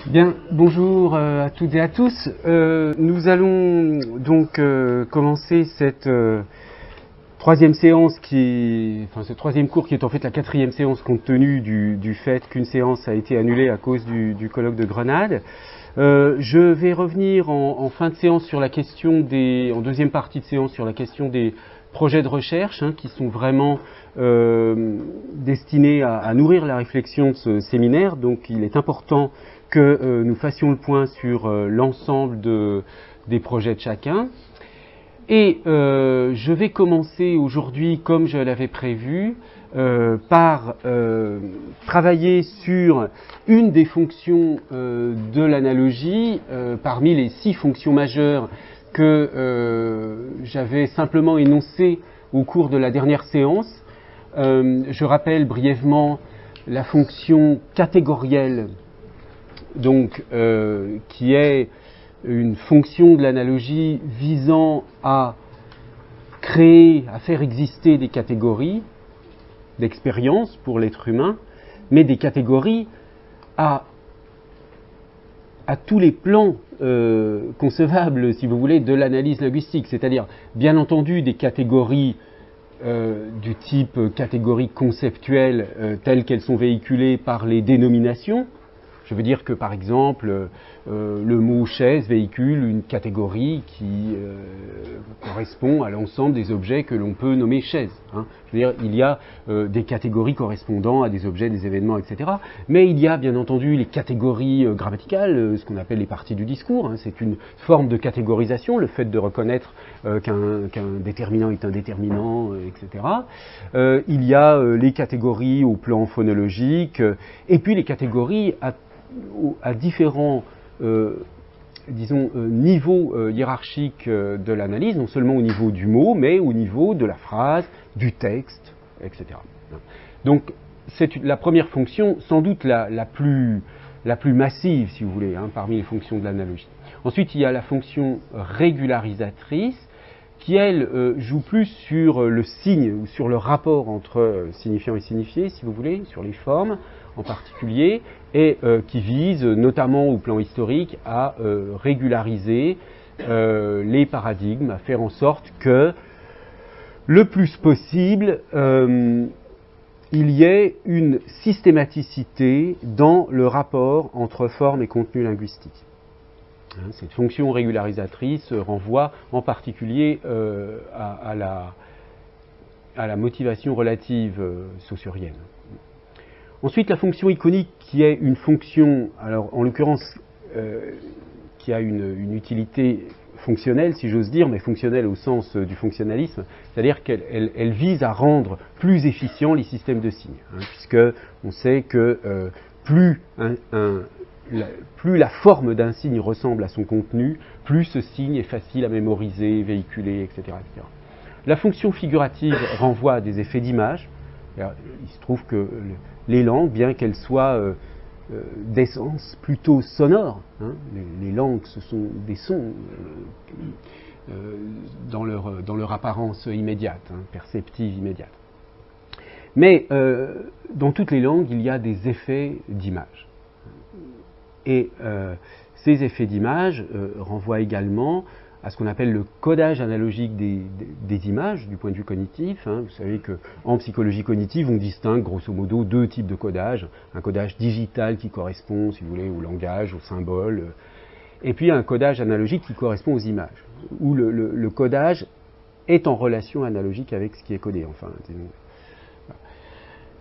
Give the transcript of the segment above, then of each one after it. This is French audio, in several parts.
Bien, bonjour à toutes et à tous. Nous allons donc commencer cette troisième séance ce troisième cours qui est en fait la quatrième séance compte tenu du fait qu'une séance a été annulée à cause du colloque de Grenade. Je vais revenir en fin de séance sur la question en deuxième partie de séance sur la question des projets de recherche qui sont vraiment destinés à nourrir la réflexion de ce séminaire. Donc il est important que nous fassions le point sur l'ensemble des projets de chacun. Et je vais commencer aujourd'hui, comme je l'avais prévu, par travailler sur une des fonctions de l'analogie, parmi les 6 fonctions majeures que j'avais simplement énoncées au cours de la dernière séance. Je rappelle brièvement la fonction catégorielle, donc qui est une fonction de l'analogie visant à créer, à faire exister des catégories d'expérience pour l'être humain, mais des catégories à tous les plans concevables, si vous voulez, de l'analyse linguistique, c'est-à-dire, bien entendu, des catégories du type catégories conceptuelles telles qu'elles sont véhiculées par les dénominations. Je veux dire que, par exemple, le mot chaise véhicule une catégorie qui correspond à l'ensemble des objets que l'on peut nommer chaise. Je veux dire, il y a des catégories correspondant à des objets, des événements, etc. Mais il y a, bien entendu, les catégories grammaticales, ce qu'on appelle les parties du discours. C'est une forme de catégorisation, le fait de reconnaître qu'un déterminant est un déterminant, etc. Il y a les catégories au plan phonologique, et puis les catégories à différents niveaux hiérarchiques de l'analyse, non seulement au niveau du mot, mais au niveau de la phrase, du texte, etc. Donc, c'est la première fonction, sans doute la plus massive, si vous voulez, parmi les fonctions de l'analogie. Ensuite, il y a la fonction régularisatrice, qui, elle, joue plus sur le signe, ou sur le rapport entre signifiant et signifié, si vous voulez, sur les formes en particulier, et qui vise, notamment au plan historique, à régulariser les paradigmes, à faire en sorte que, le plus possible, il y ait une systématicité dans le rapport entre forme et contenu linguistique. Cette fonction régularisatrice renvoie en particulier à la motivation relative saussurienne. Ensuite, la fonction iconique, qui est une fonction, alors en l'occurrence, qui a une utilité fonctionnelle, si j'ose dire, mais fonctionnelle au sens du fonctionnalisme, c'est-à-dire qu'elle vise à rendre plus efficients les systèmes de signes, puisque on sait que plus la forme d'un signe ressemble à son contenu, plus ce signe est facile à mémoriser, véhiculer, etc., etc. La fonction figurative renvoie à des effets d'image. Il se trouve que les langues, bien qu'elles soient d'essence plutôt sonore, les langues, ce sont des sons dans leur apparence immédiate, perceptive immédiate. Mais dans toutes les langues, il y a des effets d'image. Et ces effets d'image renvoient également à ce qu'on appelle le codage analogique des images du point de vue cognitif. Vous savez qu'en psychologie cognitive, on distingue grosso modo 2 types de codage. Un codage digital qui correspond, si vous voulez, au langage, au symbole, et puis un codage analogique qui correspond aux images, où le codage est en relation analogique avec ce qui est codé. Enfin,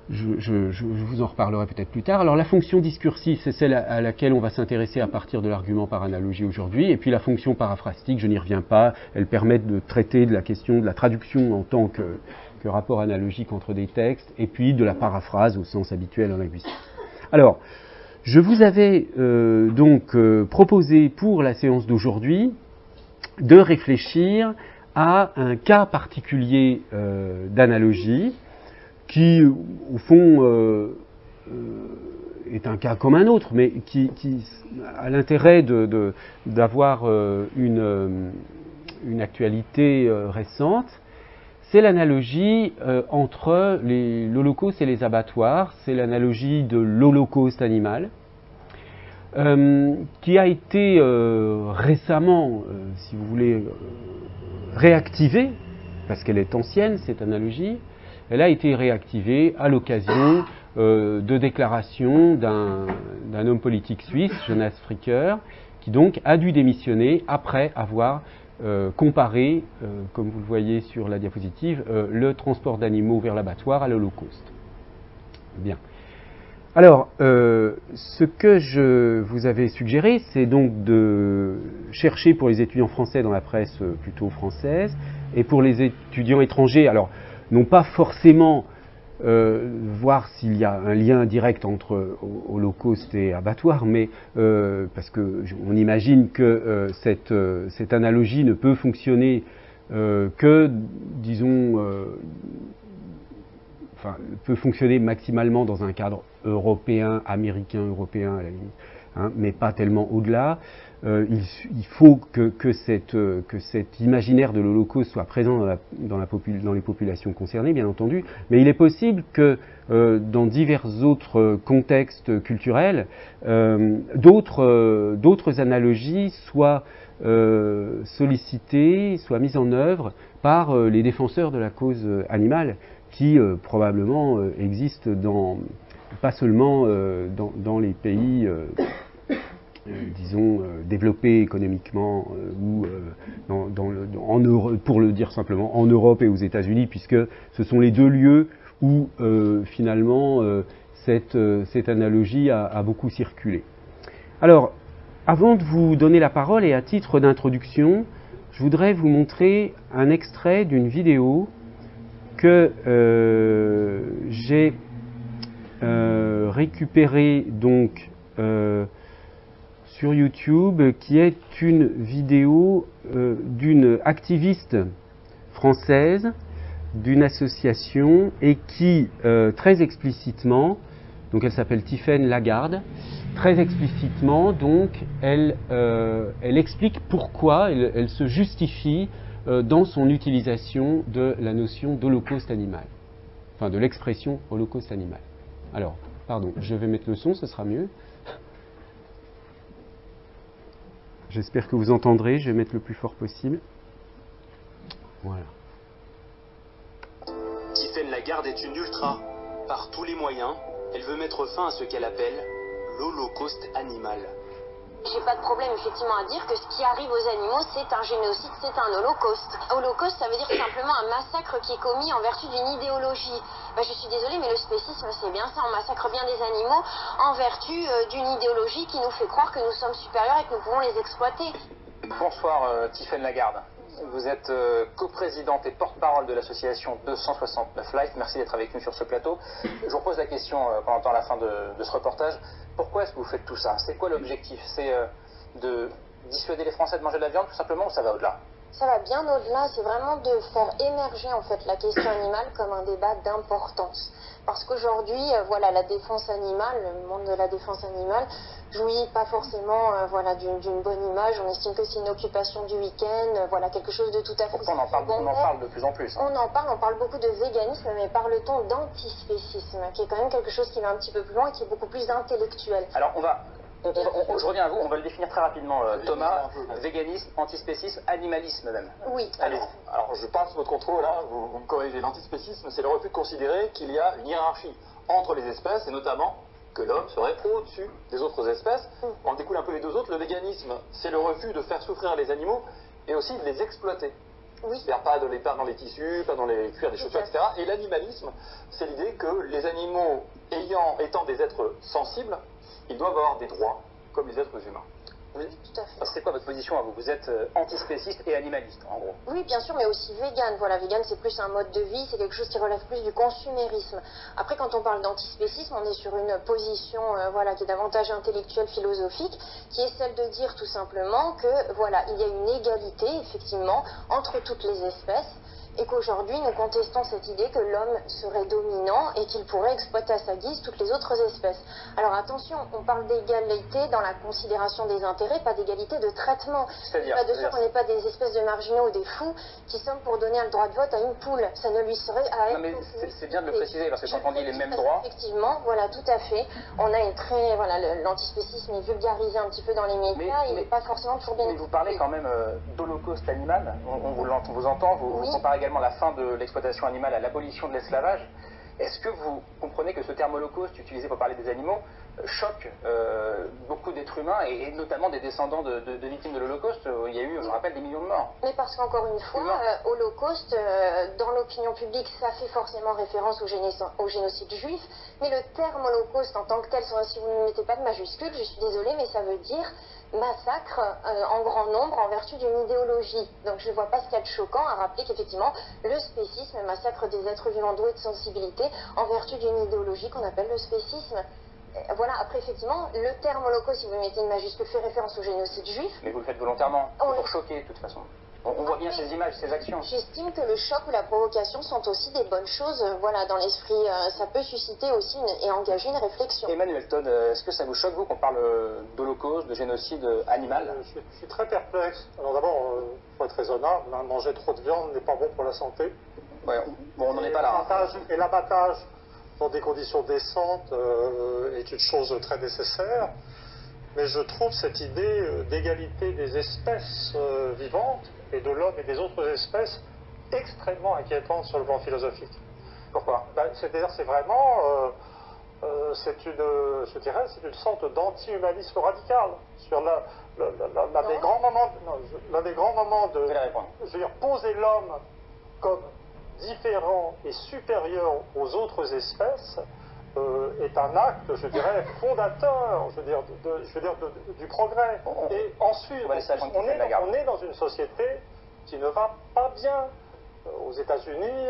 je vous en reparlerai peut-être plus tard. Alors la fonction discursive, c'est celle à laquelle on va s'intéresser à partir de l'argument par analogie aujourd'hui. Et puis la fonction paraphrastique, je n'y reviens pas, elle permet de traiter de la question de la traduction en tant que rapport analogique entre des textes, et puis de la paraphrase au sens habituel en linguistique. Alors, je vous avais donc proposé pour la séance d'aujourd'hui de réfléchir à un cas particulier d'analogie, qui, au fond, est un cas comme un autre, mais qui a l'intérêt d'avoir une actualité récente. C'est l'analogie entre l'Holocauste et les abattoirs, c'est l'analogie de l'Holocauste animal. qui a été récemment, si vous voulez, réactivée, parce qu'elle est ancienne, cette analogie. Elle a été réactivée à l'occasion de déclarations d'un homme politique suisse, Jonas Fricker, qui donc a dû démissionner après avoir comparé, comme vous le voyez sur la diapositive, le transport d'animaux vers l'abattoir à l'Holocauste. Bien. Alors, ce que je vous avais suggéré, c'est donc de chercher pour les étudiants français dans la presse plutôt française, et pour les étudiants étrangers, alors, non pas forcément voir s'il y a un lien direct entre Holocauste et abattoir, mais parce qu'on imagine que cette analogie ne peut fonctionner que, disons, enfin, peut fonctionner maximalement dans un cadre européen, américain, européen à la limite, hein, mais pas tellement au-delà. Il faut que cet imaginaire de l'Holocauste soit présent dans les populations concernées, bien entendu, mais il est possible que dans divers autres contextes culturels, d'autres analogies soient sollicitées, soient mises en œuvre par les défenseurs de la cause animale, qui probablement existent pas seulement dans les pays disons, développés économiquement, ou en Europe, pour le dire simplement, en Europe et aux États-Unis, puisque ce sont les deux lieux où finalement cette analogie a beaucoup circulé. Alors, avant de vous donner la parole et à titre d'introduction, je voudrais vous montrer un extrait d'une vidéo que j'ai récupérée donc sur YouTube, qui est une vidéo d'une activiste française, d'une association, et qui, très explicitement, donc elle s'appelle Tiffaine Lagarde, très explicitement, donc, elle explique pourquoi elle se justifie dans son utilisation de la notion d'holocauste animal, enfin de l'expression holocauste animal. Alors, pardon, je vais mettre le son, ce sera mieux. J'espère que vous entendrez, je vais mettre le plus fort possible. Voilà. Tiffaine Lagarde est une ultra. Par tous les moyens, elle veut mettre fin à ce qu'elle appelle l'holocauste animal. J'ai pas de problème effectivement à dire que ce qui arrive aux animaux, c'est un génocide, c'est un holocauste. Holocauste, ça veut dire simplement un massacre qui est commis en vertu d'une idéologie. Ben, je suis désolée, mais le spécisme, c'est bien ça. On massacre bien des animaux en vertu d'une idéologie qui nous fait croire que nous sommes supérieurs et que nous pouvons les exploiter. Bonsoir Tiffaine Lagarde. Vous êtes coprésidente et porte-parole de l'association 269 Life. Merci d'être avec nous sur ce plateau. Je vous pose la question quand on entend la fin de ce reportage. Pourquoi est-ce que vous faites tout ça? C'est quoi l'objectif? C'est de dissuader les Français de manger de la viande tout simplement, ou ça va au-delà? Ça va bien au-delà, c'est vraiment de faire émerger en fait la question animale comme un débat d'importance. Parce qu'aujourd'hui, voilà, la défense animale, le monde de la défense animale, jouit pas forcément d'une bonne image. On estime que c'est une occupation du week-end, voilà, quelque chose de tout à fait... Pourtant, on en parle de plus en plus. On parle beaucoup de véganisme, mais parle-t-on d'antispécisme, qui est quand même quelque chose qui va un petit peu plus loin et qui est beaucoup plus intellectuel. Alors, je reviens à vous, on va le définir très rapidement. Thomas, véganisme, antispécisme, animalisme même. Oui. Allez. Alors je passe votre contrôle, là, vous me corrigez. L'antispécisme, c'est le refus de considérer qu'il y a une hiérarchie entre les espèces, et notamment que l'homme serait au-dessus des autres espèces. On découle un peu les deux autres. Le véganisme, c'est le refus de faire souffrir les animaux et aussi de les exploiter. Oui. C'est-à-dire pas de les perdre dans les tissus, pas dans les cuirs des chaussures, etc. Et l'animalisme, c'est l'idée que les animaux, étant des êtres sensibles, ils doivent avoir des droits comme les êtres humains. Oui, tout à fait. C'est quoi votre position à vous? Vous êtes antispéciste et animaliste, en gros. Oui, bien sûr, mais aussi vegan. Voilà, vegan, c'est plus un mode de vie, c'est quelque chose qui relève plus du consumérisme. Après, quand on parle d'antispécisme, on est sur une position voilà, qui est davantage intellectuelle, philosophique, qui est celle de dire tout simplement que, voilà, il y a une égalité, effectivement, entre toutes les espèces, et qu'aujourd'hui nous contestons cette idée que l'homme serait dominant et qu'il pourrait exploiter à sa guise toutes les autres espèces. Alors attention, on parle d'égalité dans la considération des intérêts, pas d'égalité de traitement. Pas de sûr qu'on n'est pas des espèces de marginaux ou des fous qui sommes pour donner le droit de vote à une poule. Ça ne lui serait à elle. Non mais c'est bien de le préciser parce que quand on dit les mêmes droits... Effectivement, voilà, tout à fait. On a une très... Voilà, l'antispécisme est vulgarisé un petit peu dans les médias, il n'est pas forcément toujours bien... Mais vous parlez quand même d'holocauste animal, on vous entend, vous comparez également la fin de l'exploitation animale à l'abolition de l'esclavage. Est-ce que vous comprenez que ce terme holocauste utilisé pour parler des animaux choque beaucoup d'êtres humains et notamment des descendants de victimes de l'Holocauste? Il y a eu, je me rappelle, des millions de morts. Mais parce qu'encore une fois, Holocauste, dans l'opinion publique, ça fait forcément référence au génocide juif, mais le terme Holocauste en tant que tel, si vous ne mettez pas de majuscule, je suis désolée, mais ça veut dire massacre en grand nombre en vertu d'une idéologie. Donc je ne vois pas ce qu'il y a de choquant à rappeler qu'effectivement le spécisme massacre des êtres vivants doués de sensibilité en vertu d'une idéologie qu'on appelle le spécisme. Voilà, après effectivement, le terme holocauste, si vous mettez une majuscule, fait référence au génocide juif. Mais vous le faites volontairement, pour choquer de toute façon. On voit bien ces images, ces actions. J'estime que le choc ou la provocation sont aussi des bonnes choses. Voilà, dans l'esprit, ça peut susciter aussi et engager une réflexion. Emmanuel Todd, est-ce que ça vous choque, vous, qu'on parle d'holocauste, de génocide animal? Je suis très perplexe. Alors d'abord, il faut être raisonnable, hein, manger trop de viande n'est pas bon pour la santé. Ouais, bon, on n'en est pas là. Et l'abattage dans des conditions décentes est une chose très nécessaire. Mais je trouve cette idée d'égalité des espèces vivantes et de l'homme et des autres espèces extrêmement inquiétante sur le plan philosophique. Pourquoi? C'est-à-dire, c'est vraiment, c'est une sorte d'anti-humanisme radical sur l'un des grands moments de, je veux dire, poser l'homme comme différent et supérieur aux autres espèces. Est un acte, je dirais, fondateur, du progrès. Et ensuite, on est dans une société qui ne va pas bien. Aux États-Unis,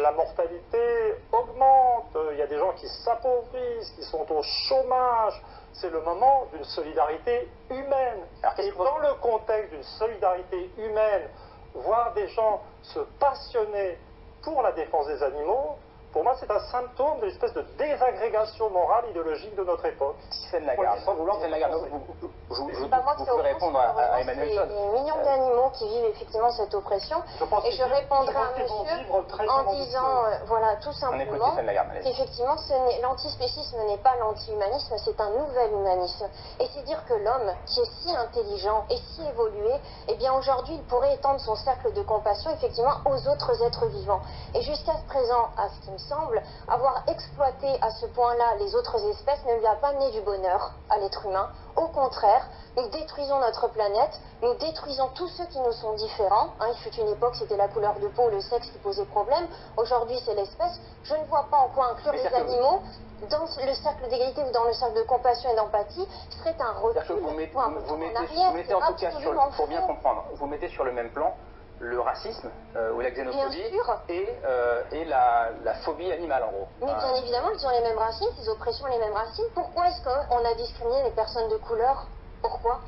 la mortalité augmente, il y a des gens qui s'appauvrissent, qui sont au chômage. C'est le moment d'une solidarité humaine. Et dans le contexte d'une solidarité humaine, voir des gens se passionner pour la défense des animaux, pour moi, c'est un symptôme d'une espèce de désagrégation morale idéologique de notre époque. Tiffaine Lagarde, sans vouloir, Tiffaine Lagarde, vous pouvez répondre à Emmanuel Todd. Il y a des millions d'animaux qui vivent effectivement cette oppression. Et je répondrai à monsieur en disant, voilà, tout simplement, qu'effectivement, l'antispécisme n'est pas l'anti-humanisme, c'est un nouvel humanisme. Et c'est dire que l'homme, qui est si intelligent et si évolué, eh bien aujourd'hui, il pourrait étendre son cercle de compassion, effectivement, aux autres êtres vivants. Et jusqu'à ce présent, à ce qui me semble, avoir exploité à ce point-là les autres espèces ne lui a pas amené du bonheur à l'être humain. Au contraire, nous détruisons notre planète, nous détruisons tous ceux qui nous sont différents. Il fut une époque, c'était la couleur de peau, le sexe qui posait problème. Aujourd'hui, c'est l'espèce. Je ne vois pas en quoi inclure les animaux dans le cercle d'égalité ou dans le cercle de compassion et d'empathie serait un recul. Vous mettez en tout cas, pour bien comprendre, vous mettez sur le même plan le racisme ou la xénophobie et la phobie animale, en gros. Mais bien évidemment, ils ont les mêmes racines, ces oppressions ont les mêmes racines. Pourquoi est-ce qu'on a discriminé les personnes de couleur? Pourquoi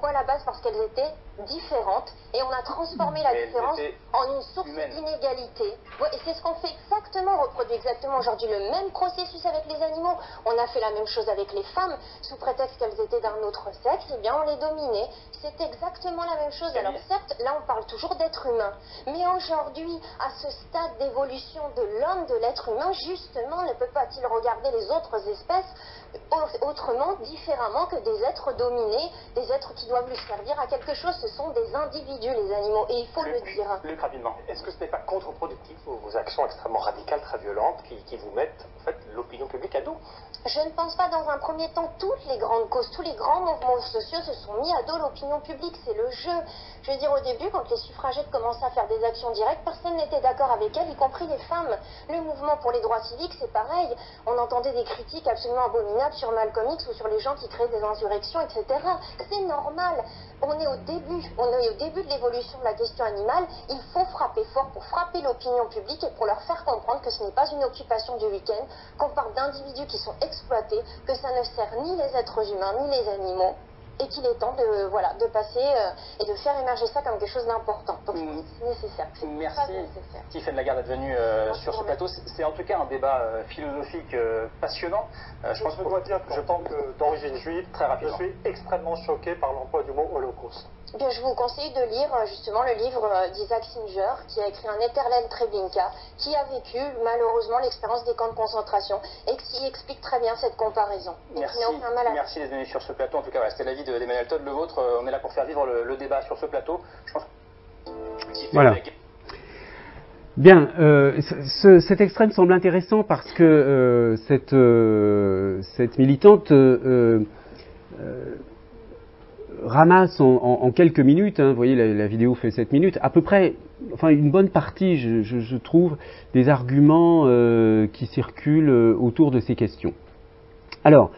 à la base? Parce qu'elles étaient différentes et on a transformé la différence en une source d'inégalité. Ouais, et c'est ce qu'on fait exactement, on reproduit exactement aujourd'hui le même processus avec les animaux. On a fait la même chose avec les femmes, sous prétexte qu'elles étaient d'un autre sexe, et bien on les dominait. C'est exactement la même chose. Alors certes, là on parle toujours d'être humain, mais aujourd'hui, à ce stade d'évolution de l'homme, de l'être humain, justement, ne peut pas-il regarder les autres espèces autrement, différemment que des êtres dominés, des êtres qui doivent lui servir à quelque chose? Ce sont des individus, les animaux, et il faut le dire. Luc, rapidement. Est-ce que ce n'est pas contre-productif, vos actions extrêmement radicales, très violentes, qui vous mettent en fait l'opinion publique à dos? Je ne pense pas. Dans un premier temps, toutes les grandes causes, tous les grands mouvements sociaux se sont mis à dos l'opinion publique. C'est le jeu. Je veux dire, au début, quand les suffragettes commençaient à faire des actions directes, personne n'était d'accord avec elles, y compris les femmes. Le mouvement pour les droits civiques, c'est pareil. On entendait des critiques absolument abominables sur Malcolm X ou sur les gens qui créaient des insurrections, etc. C'est normal. On est au début de l'évolution de la question animale. Il faut frapper fort pour frapper l'opinion publique et pour leur faire comprendre que ce n'est pas une occupation du week-end, qu'on parle d'individus qui sont exploités, que ça ne sert ni les êtres humains ni les animaux. et qu'il est temps de passer et de faire émerger ça comme quelque chose d'important. Donc c'est nécessaire. Merci Tiffaine Lagarde d'être venue sur ce plateau. C'est en tout cas un débat philosophique passionnant. Je dois dire que je pense que d'origine juive, très rapidement. Je suis extrêmement choqué par l'emploi du mot holocauste. Bien, je vous conseille de lire justement le livre d'Isaac Singer, qui a écrit un Éternel Treblinka, qui a vécu malheureusement l'expérience des camps de concentration et qui explique très bien cette comparaison. Merci d'être venu sur ce plateau. En tout cas, c'était l'avis d'Emmanuel Todd. Le vôtre, on est là pour faire vivre le débat sur ce plateau. Je pense voilà. Bien, cet extrait me semble intéressant parce que cette militante ramasse en quelques minutes, hein, vous voyez la vidéo fait 7 minutes, à peu près, enfin une bonne partie, je trouve, des arguments qui circulent autour de ces questions. Alors,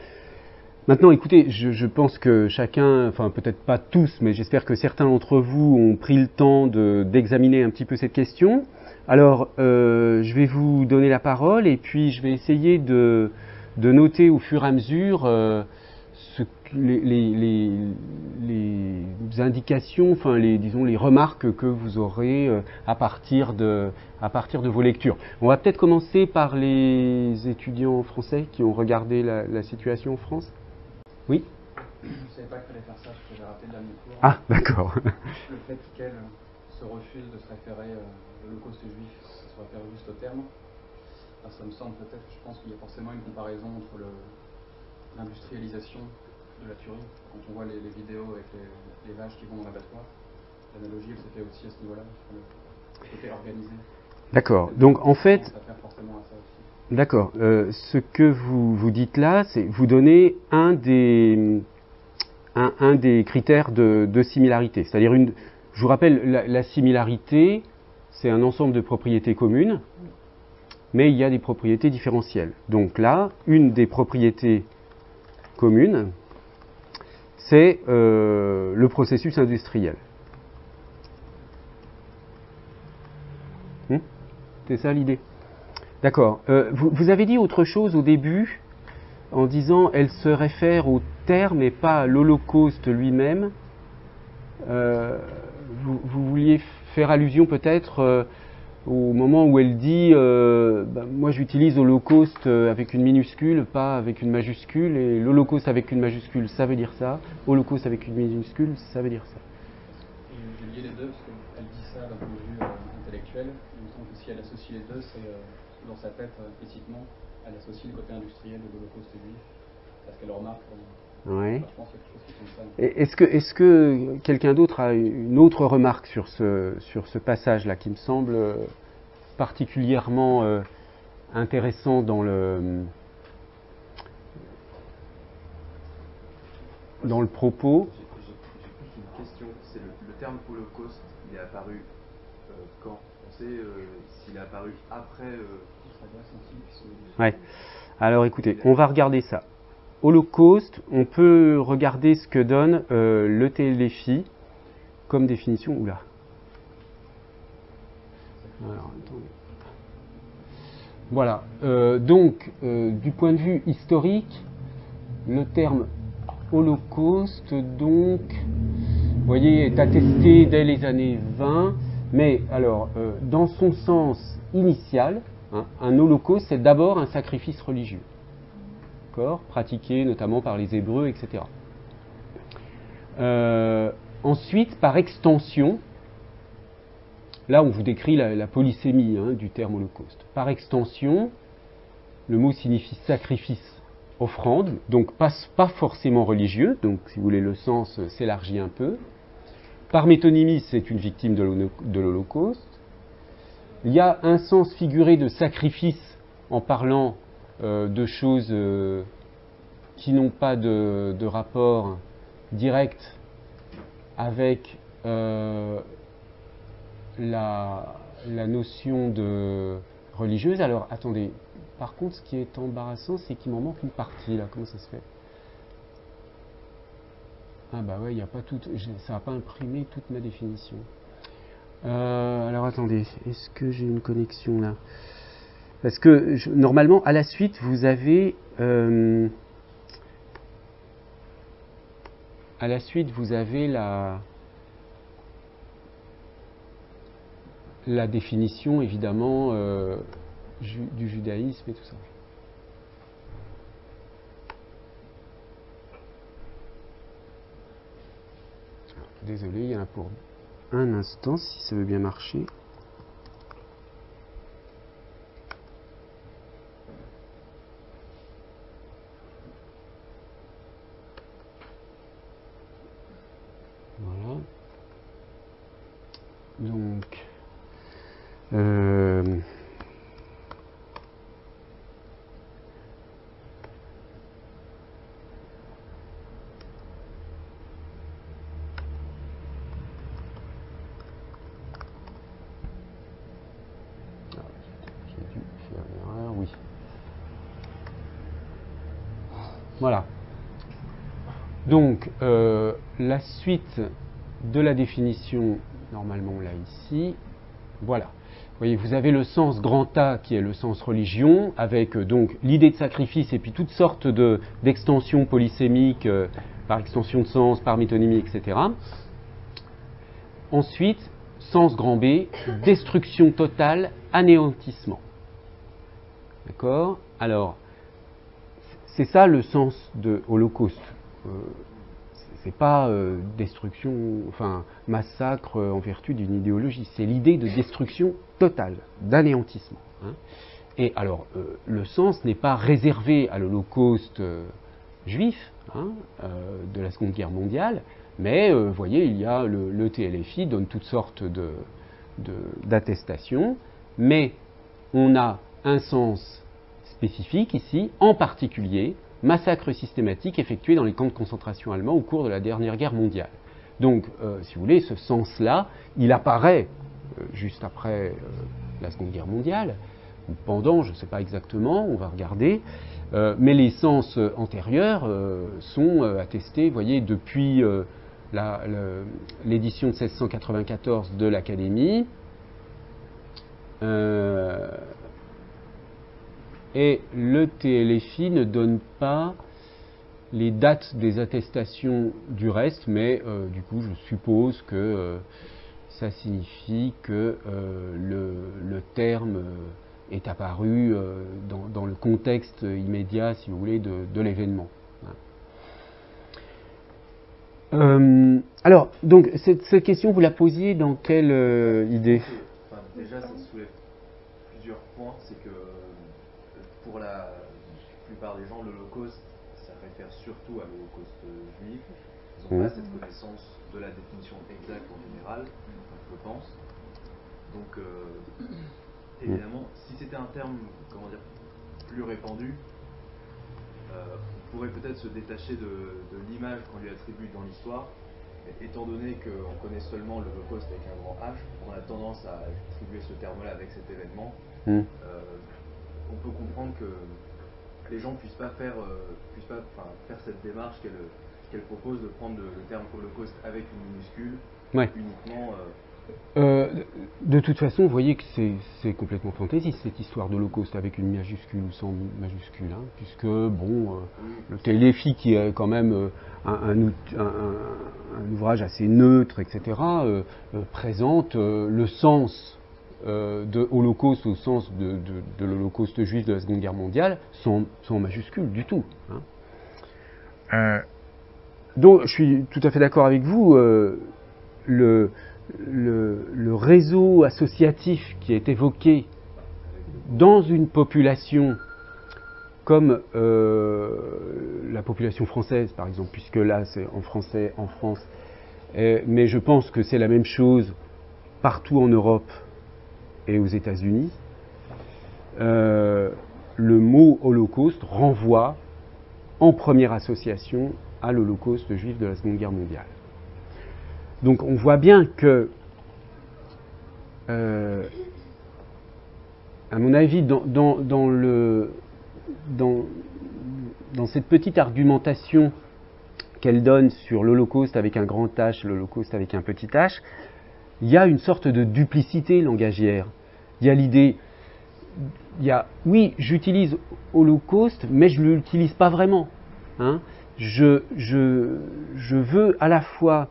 maintenant écoutez, je pense que chacun, enfin peut-être pas tous, mais j'espère que certains d'entre vous ont pris le temps d'examiner un petit peu cette question. Alors, je vais vous donner la parole et puis je vais essayer de noter au fur et à mesure les indications, enfin disons les remarques que vous aurez à partir de vos lectures. On va peut-être commencer par les étudiants français qui ont regardé la situation en France. Oui. Je ne savais pas qu'il fallait faire ça parce que j'ai raté le dernier cours. Ah, d'accord. Le fait qu'elle se refuse de se référer à l'Holocauste juif, se réfère juste au terme. Alors ça me semble peut-être, je pense qu'il y a forcément une comparaison entre l'industrialisation de la tuerie, quand on voit les vidéos avec les vaches qui vont dans l'abattoir, l'analogie elle se fait aussi à ce niveau-là, sur le côté organisé. D'accord, donc en fait, ça sert forcément à ça aussi. D'accord, ce que vous dites là, c'est vous donnez un des critères de similarité, c'est-à-dire je vous rappelle, la similarité, c'est un ensemble de propriétés communes, mais il y a des propriétés différentielles. Donc là, une des propriétés communes, c'est le processus industriel. C'est ça l'idée. D'accord. Vous avez dit autre chose au début, en disant elle se réfère au terme et pas à l'Holocauste lui-même. Vous vouliez faire allusion peut-être au moment où elle dit moi j'utilise Holocauste avec une minuscule, pas avec une majuscule, et l'Holocauste avec une majuscule, ça veut dire ça. Holocauste avec une minuscule, ça veut dire ça. J'ai lié les deux parce qu'elle dit ça d'un point de vue intellectuel. Il me semble que si elle associe les deux, c'est dans sa tête implicitement, elle associe le côté industriel de l'Holocauste juif, parce qu'elle remarque. Ouais. Je pense qu'il y a quelque chose qui tombe ça. Est-ce que quelqu'un d'autre a une autre remarque sur ce passage-là qui me semble particulièrement intéressant dans le propos? J'ai plus une question. C'est le terme Holocauste, il est apparu quand? On sait s'il est apparu après. Ouais. Alors écoutez, on va regarder ça. Holocauste, on peut regarder ce que donne le TLFI comme définition. Oula. Alors, attendez. Voilà. Donc, du point de vue historique, le terme Holocauste, donc, vous voyez, est attesté dès les années 20, mais alors, dans son sens initial, hein, un Holocauste, c'est d'abord un sacrifice religieux. Pratiqué notamment par les Hébreux, etc. Ensuite, par extension, là on vous décrit la polysémie du terme Holocauste. Par extension, le mot signifie sacrifice, offrande, donc pas forcément religieux, donc si vous voulez le sens s'élargit un peu. Par métonymie, c'est une victime de l'Holocauste. Il y a un sens figuré de sacrifice en parlant de choses qui n'ont pas de rapport direct avec la notion de religieuse. Alors, attendez, par contre, ce qui est embarrassant, c'est qu'il m'en manque une partie, là. Comment ça se fait? Ah bah ouais, il n'y a pas tout, ça n'a pas imprimé toute ma définition. Alors, attendez, est-ce que j'ai une connexion, là? Parce que normalement, à la suite, vous avez à la suite, vous avez la définition, évidemment, du judaïsme et tout ça. Désolé, il y en a pour un instant, si ça veut bien marcher. Voilà. Donc, voilà. Donc, la suite de la définition, normalement là, ici, voilà. Vous voyez, vous avez le sens grand A qui est le sens religion, avec donc l'idée de sacrifice et puis toutes sortes d'extensions polysémiques, par extension de sens, par métonymie, etc. Ensuite, sens grand B, destruction totale, anéantissement. D'accord ? Alors, c'est ça le sens de holocauste. C'est pas destruction, enfin massacre en vertu d'une idéologie. C'est l'idée de destruction totale, d'anéantissement. Hein. Et alors, le sens n'est pas réservé à l'Holocauste juif de la Seconde Guerre mondiale, mais vous voyez, il y a le TLFI donne toutes sortes d'attestations, mais on a un sens spécifique ici, en particulier massacres systématiques effectués dans les camps de concentration allemands au cours de la dernière guerre mondiale. Donc, si vous voulez, ce sens-là, il apparaît juste après la Seconde Guerre mondiale, ou pendant, je ne sais pas exactement, on va regarder, mais les sens antérieurs sont attestés, vous voyez, depuis l'édition de 1694 de l'Académie, et le TLFI ne donne pas les dates des attestations du reste, mais du coup je suppose que ça signifie que le terme est apparu dans le contexte immédiat, si vous voulez, de l'événement. Alors, donc, cette question, vous la posiez dans quelle idée ? Enfin, déjà, ça soulève plusieurs points. C'est que pour la plupart des gens, l'Holocauste, ça réfère surtout à l'Holocauste juif. Ils n'ont pas cette connaissance de la définition exacte en général, je pense. Donc, évidemment, si c'était un terme, comment dire, plus répandu, on pourrait peut-être se détacher de l'image qu'on lui attribue dans l'histoire. Mais étant donné qu'on connaît seulement l'Holocauste avec un grand H, on a tendance à attribuer ce terme-là avec cet événement. On peut comprendre que les gens puissent pas faire cette démarche qu'elle propose de prendre le terme Holocauste avec une minuscule, uniquement. De toute façon, vous voyez que c'est complètement fantaisiste cette histoire d'Holocauste avec une majuscule ou sans majuscule, hein, puisque bon, le TLFI qui est quand même un ouvrage assez neutre, etc., présente le sens de Holocauste au sens de l'Holocauste juif de la Seconde Guerre mondiale sans majuscule du tout. Hein. Donc, je suis tout à fait d'accord avec vous. Le réseau associatif qui est évoqué dans une population comme la population française, par exemple, puisque là c'est en français en France, mais je pense que c'est la même chose partout en Europe et aux États-Unis, le mot Holocauste renvoie en première association à l'Holocauste juif de la Seconde Guerre mondiale. Donc on voit bien que, à mon avis, dans cette petite argumentation qu'elle donne sur l'Holocauste avec un grand H, l'Holocauste avec un petit h, il y a une sorte de duplicité langagière. Il y a l'idée, oui, j'utilise Holocauste, mais je ne l'utilise pas vraiment. Hein. je veux à la fois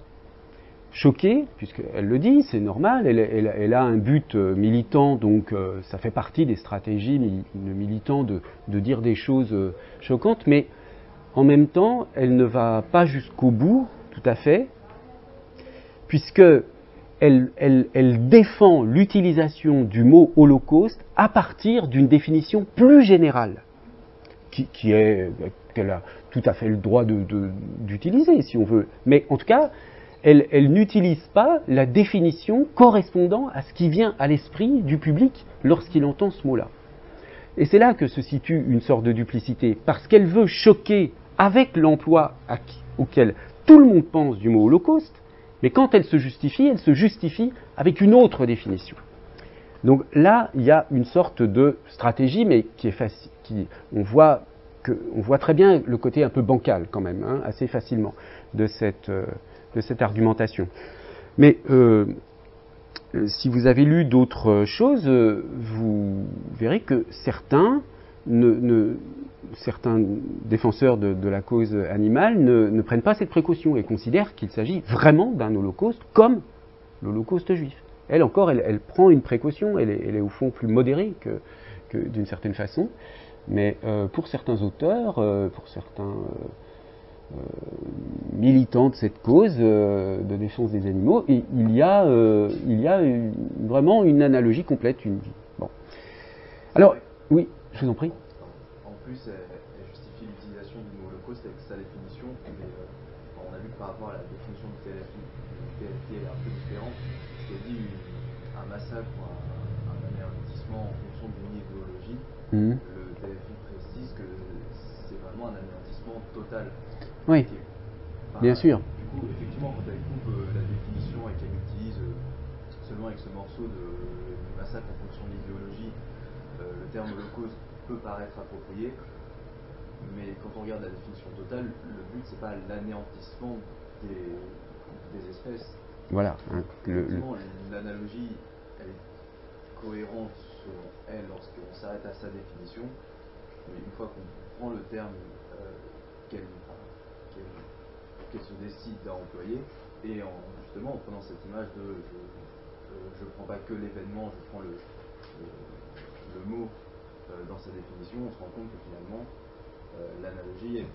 choquer, puisqu'elle le dit, c'est normal, elle a un but militant, donc ça fait partie des stratégies de militants de dire des choses choquantes, mais en même temps, elle ne va pas jusqu'au bout, tout à fait, puisque elle défend l'utilisation du mot holocauste à partir d'une définition plus générale, qu'elle a tout à fait le droit d'utiliser, si on veut. Mais en tout cas, elle n'utilise pas la définition correspondant à ce qui vient à l'esprit du public lorsqu'il entend ce mot-là. Et c'est là que se situe une sorte de duplicité, parce qu'elle veut choquer avec l'emploi auquel tout le monde pense du mot holocauste, mais quand elle se justifie avec une autre définition. Donc là, il y a une sorte de stratégie, mais qui est facile. On voit très bien le côté un peu bancal quand même, hein, assez facilement, de cette argumentation. Mais si vous avez lu d'autres choses, vous verrez que certains défenseurs de la cause animale ne prennent pas cette précaution et considèrent qu'il s'agit vraiment d'un holocauste comme l'holocauste juif. Elle encore, elle prend une précaution, elle est au fond plus modérée que d'une certaine façon, mais pour certains auteurs, pour certains militants de cette cause de défense des animaux, et il y a vraiment une analogie complète. Bon. Alors, oui, je vous en prie. En plus, elle justifie l'utilisation du mot holocauste avec sa définition, mais on a vu que par rapport à la définition du TLFI, elle est un peu différente, parce qu'elle dit un massacre ou un anéantissement en fonction d'une idéologie. Le TLFI précise que c'est vraiment un anéantissement total. Oui, bien sûr. Du coup, effectivement, quand elle coupe la définition et qu'elle utilise seulement avec ce morceau du massacre en fonction de l'idéologie, le terme holocauste peut paraître approprié, mais quand on regarde la définition totale, le but c'est pas l'anéantissement des espèces. Voilà. L'analogie, elle est cohérente selon elle lorsqu'on s'arrête à sa définition, mais une fois qu'on prend le terme qu'elle se décide à employer, et justement en prenant cette image de je prends pas que l'événement, je prends le mot dans sa définition, on se rend compte que finalement l'analogie elle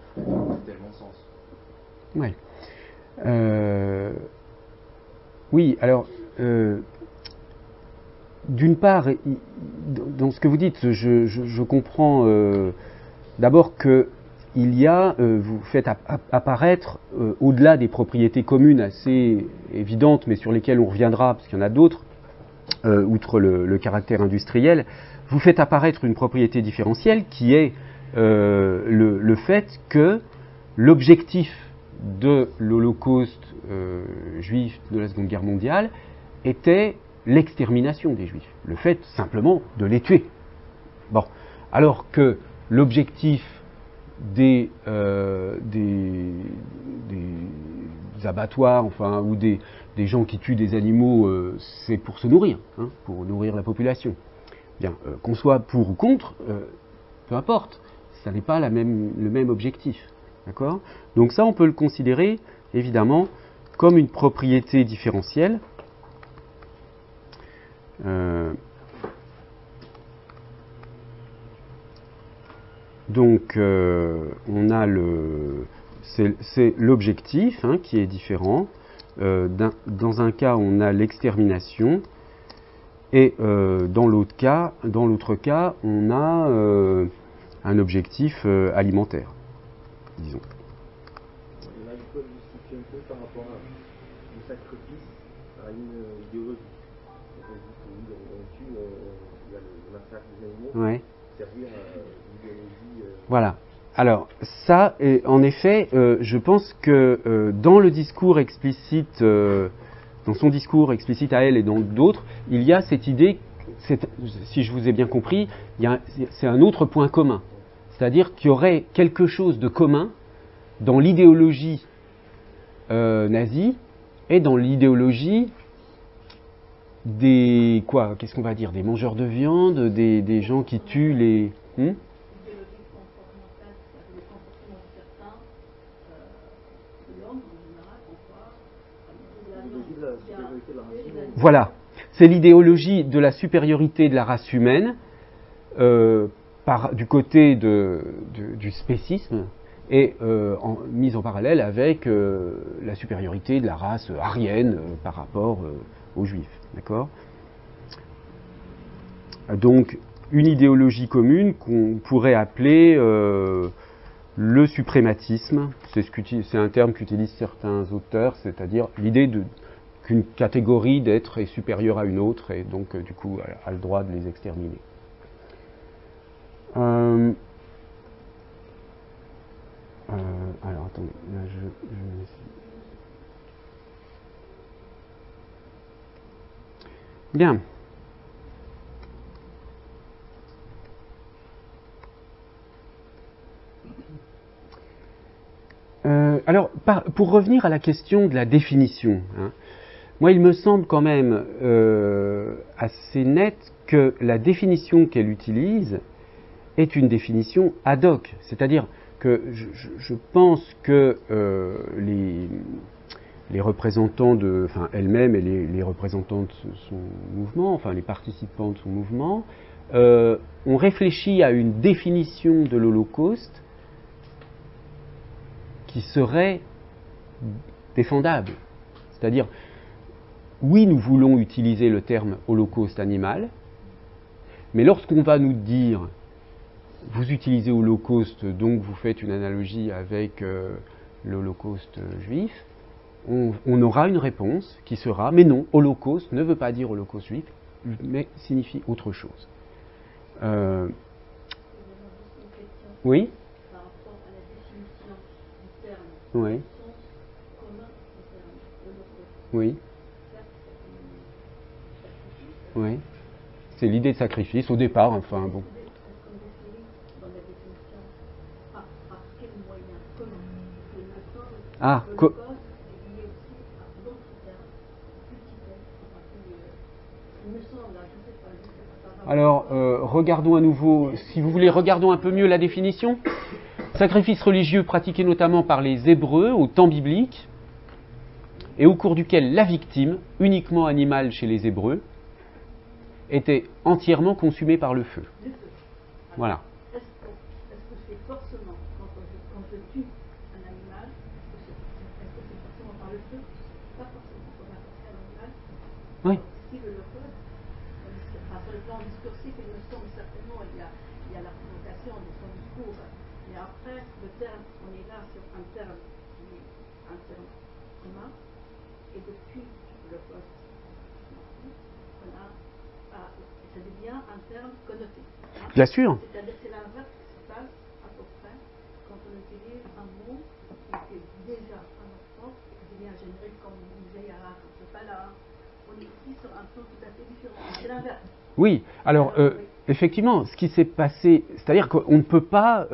fait tellement sens. Ouais. Oui, alors d'une part, dans ce que vous dites, je comprends d'abord que il y a, vous faites apparaître, au-delà des propriétés communes assez évidentes, mais sur lesquelles on reviendra, parce qu'il y en a d'autres, outre le caractère industriel, vous faites apparaître une propriété différentielle qui est le fait que l'objectif de l'Holocauste juif de la Seconde Guerre mondiale était l'extermination des Juifs, le fait simplement de les tuer. Bon, alors que l'objectif des abattoirs, enfin, ou des gens qui tuent des animaux, c'est pour se nourrir, hein, pour nourrir la population. Bien, qu'on soit pour ou contre, peu importe, ça n'est pas le même objectif. D'accord ? Donc ça, on peut le considérer, évidemment, comme une propriété différentielle. Donc, on a c'est l'objectif, hein, qui est différent. Dans un cas, on a l'extermination, et dans l'autre cas, on a un objectif alimentaire, disons. Là, il faut justifier un peu par rapport à un sacrifice à une idéologie. Il y a le massacre des animaux, ouais. Servir à l'idéologie. Voilà. Alors, ça, en effet, je pense que dans le discours explicite, dans son discours explicite à elle et dans d'autres, il y a cette idée, si je vous ai bien compris, c'est un autre point commun. C'est-à-dire qu'il y aurait quelque chose de commun dans l'idéologie nazie et dans l'idéologie des qu'est-ce qu'on va dire, des mangeurs de viande, des gens qui tuent les Voilà, c'est l'idéologie de la supériorité de la race humaine du côté du spécisme et mise en parallèle avec la supériorité de la race aryenne par rapport aux juifs. D'accord ? Donc, une idéologie commune qu'on pourrait appeler le suprématisme. C'est un terme qu'utilisent certains auteurs, c'est-à-dire l'idée qu'une catégorie d'êtres est supérieure à une autre et donc, du coup, a le droit de les exterminer. Alors, attendez, là, Bien. Alors, pour revenir à la question de la définition, hein, moi, il me semble quand même assez net que la définition qu'elle utilise est une définition ad hoc. C'est-à-dire que je pense que les représentants elle-même et les représentants de son mouvement, enfin les participants de son mouvement, ont réfléchi à une définition de l'Holocauste qui serait défendable. C'est-à-dire, oui, nous voulons utiliser le terme holocauste animal, mais lorsqu'on va nous dire vous utilisez holocauste, donc vous faites une analogie avec l'holocauste juif, on aura une réponse qui sera mais non, holocauste ne veut pas dire holocauste juif, mais signifie autre chose. Oui ? Oui. Oui. Oui. C'est l'idée de sacrifice au départ, enfin bon. Ah, alors, regardons à nouveau, si vous voulez, regardons un peu mieux la définition. Sacrifice religieux pratiqué notamment par les Hébreux au temps biblique et au cours duquel la victime, uniquement animale chez les Hébreux, était entièrement consumée par le feu. Voilà. Est-ce que c'est forcément, quand je tue un animal, est-ce que c'est forcément par le feu? Pas forcément pour n'importe quel animal. Oui. Si l'Holocauste, sur le plan discursif, il me semble certainement, il y a la provocation de son discours. Mais après, le terme, on est là sur un terme qui est un terme commun, et depuis l'Holocauste, ça devient un terme connoté. Hein? Bien sûr. C'est-à-dire que c'est l'inverse qui se passe à peu près quand on utilise un mot qui était déjà un enfant et qui devient générique comme on disait Yara, comme c'est pas là. On est ici sur un plan tout à fait différent. C'est l'inverse. Oui, alors effectivement, ce qui s'est passé, c'est-à-dire qu'on ne peut pas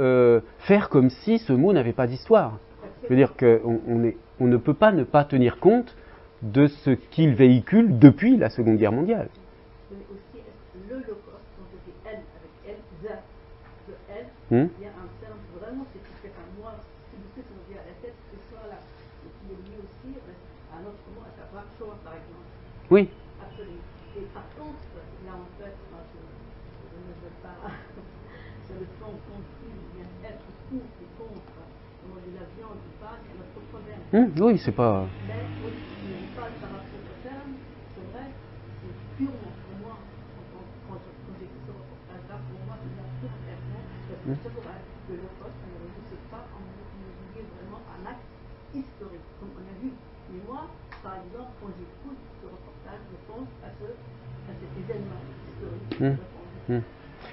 faire comme si ce mot n'avait pas d'histoire. C'est-à-dire qu'on ne peut pas ne pas tenir compte de ce qu'il véhicule depuis la Seconde Guerre mondiale. Mais aussi, l'Holocauste, quand je dis elle, avec elle, de elle, il y a un terme vraiment, c'est qui fait un moi, si vous savez, ça me vient à la tête, ce soir-là, et qui est lié aussi à un autre mot, à savoir Shoah, par exemple. Oui. Absolument. Et par contre, là, en fait, moi, je ne veux pas, sur le plan conflit, bien être pour et contre, manger la viande ou pas, c'est notre problème. Oui, c'est pas... Mais oui, on parle par rapport au terme, c'est vrai, c'est purement pour moi, quand j'ai fait ce reportage-là, pour moi, c'est purement clairement, parce que c'est vrai que le poste, on ne sait pas en immobilier vraiment un acte historique, comme on a vu. Mais moi, par exemple, quand j'écoute ce reportage, je pense à cet événement historique.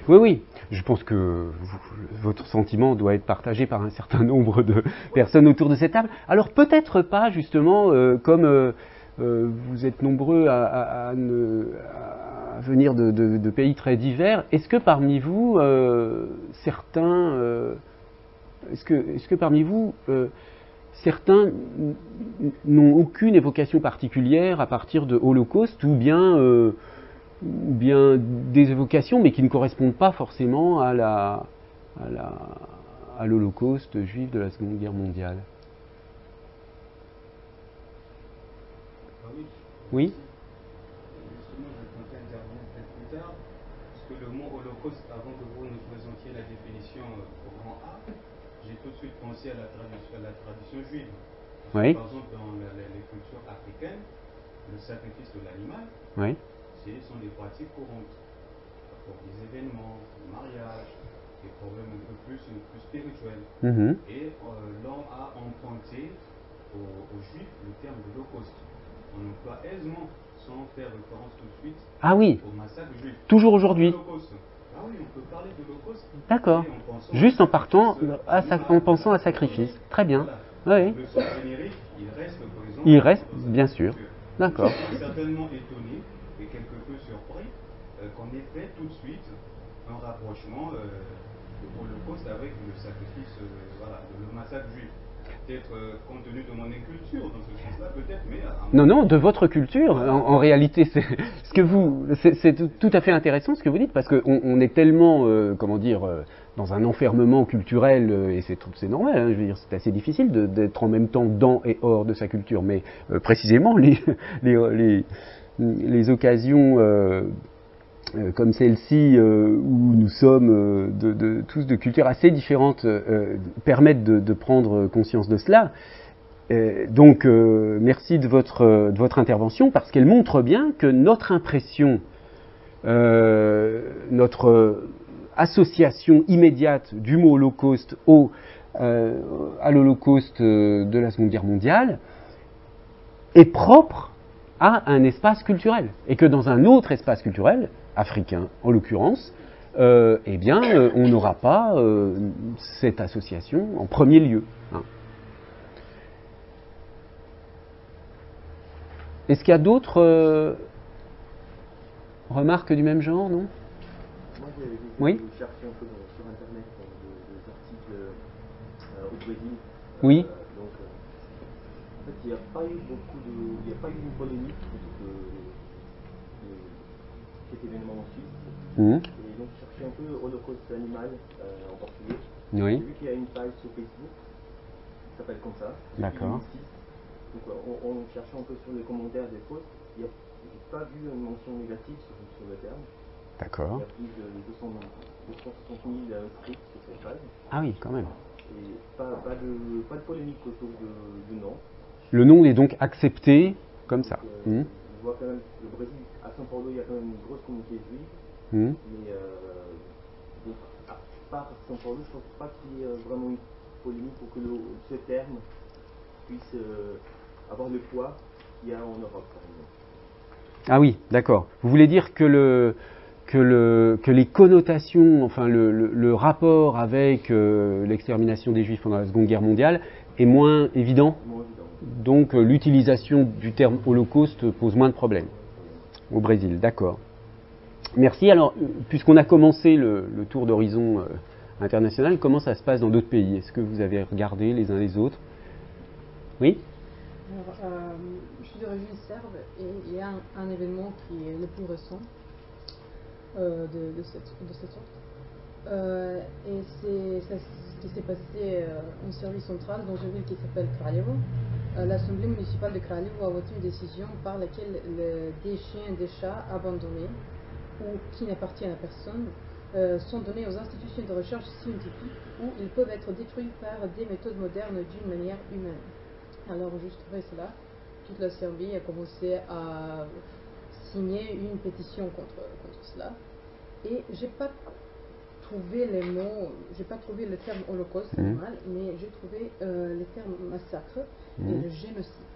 Oui, oui, je pense que votre sentiment doit être partagé par un certain nombre de personnes autour de cette table. Alors peut-être pas, justement, comme vous êtes nombreux à venir de pays très divers, est-ce que parmi vous, certains certains n'ont aucune évocation particulière à partir de Holocauste ou bien des évocations mais qui ne correspondent pas forcément à l'Holocauste juif de la Seconde Guerre mondiale? Oui. Justement, je comptais intervenir peut-être plus tard, parce que le mot holocauste, avant que vous nous présentiez la définition au grand A, j'ai tout de suite pensé à la tradition juive. Oui. Par exemple, dans les cultures africaines, le sacrifice de l'animal, oui. ce sont des pratiques courantes. Pour des événements, des mariages, des problèmes un peu plus spirituels. Et l'on a emprunté aux Juifs le terme d'Holocauste. On emploie aisément, sans faire référence tout de suite au massacre juif. Toujours aujourd'hui. Ah oui, on peut parler d'Holocauste. D'accord. Juste en partant, en pensant à sacrifice. Très bien. Voilà. Oui. Le son générique, il reste présent. Il reste, bien sûr. D'accord. Je suis certainement étonné et quelque peu surpris qu'on ait fait tout de suite un rapprochement de l'Holocauste avec le sacrifice, le massacre juif. Peut-être compte tenu de mon inculture dans ce sens-là, peut-être, mais... Non, de votre culture. En réalité, c'est tout à fait intéressant ce que vous dites, parce qu'on est tellement, dans un enfermement culturel, et c'est normal, hein, je veux dire, c'est assez difficile d'être en même temps dans et hors de sa culture, mais précisément, les occasions... comme celle-ci, où nous sommes tous de cultures assez différentes, permettent de prendre conscience de cela. Donc, merci de votre intervention, parce qu'elle montre bien que notre impression, notre association immédiate du mot holocauste à l'holocauste de la Seconde Guerre mondiale est propre à un espace culturel, et que dans un autre espace culturel, africain en l'occurrence, on n'aura pas cette association en premier lieu. Hein. Est-ce qu'il y a d'autres remarques du même genre, non? Moi, oui. J'ai cherché un peu sur Internet des articles au Brésil. Oui. Donc, en fait, il n'y a pas eu une polémique contre cet événement en Suisse. Et donc, je cherchais un peu Holocauste animal en portugais. Oui. J'ai vu qu'il y a une page sur Facebook qui s'appelle comme ça. D'accord. Donc, on cherchait un peu sur les commentaires des posts. Je n'ai pas vu une mention négative sur le terme. D'accord. Il y a plus de 260 000 inscrits sur cette page. Ah oui, quand même. Et pas de polémique autour du nom. Le nom est donc accepté comme ça. On voit quand même le Brésil, à São Paulo, il y a quand même une grosse communauté juive. Mais donc, à part São Paulo, je ne pense pas qu'il y ait vraiment une polémique pour que ce terme puisse avoir le poids qu'il y a en Europe, par exemple. Ah oui, d'accord. Vous voulez dire que les connotations, enfin le rapport avec l'extermination des Juifs pendant la Seconde Guerre mondiale est moins évident. Donc l'utilisation du terme holocauste pose moins de problèmes au Brésil, d'accord. Merci. Alors, puisqu'on a commencé le tour d'horizon international, comment ça se passe dans d'autres pays? Est-ce que vous avez regardé les uns les autres? Oui. Alors, je suis d'origine serbe et il y a un événement qui est le plus récent de cette sorte. Et c'est ce qui s'est passé en Serbie centrale, dans une ville qui s'appelle Kraljevo. L'Assemblée municipale de Kraljevo a voté une décision par laquelle des chiens et des chats abandonnés ou qui n'appartiennent à personne sont donnés aux institutions de recherche scientifique où ils peuvent être détruits par des méthodes modernes d'une manière humaine. Alors juste après cela, toute la Serbie a commencé à signer une pétition contre cela. Et j'ai pas trouvé les mots, j'ai pas trouvé le terme holocauste animal, mais j'ai trouvé le terme massacre et le génocide.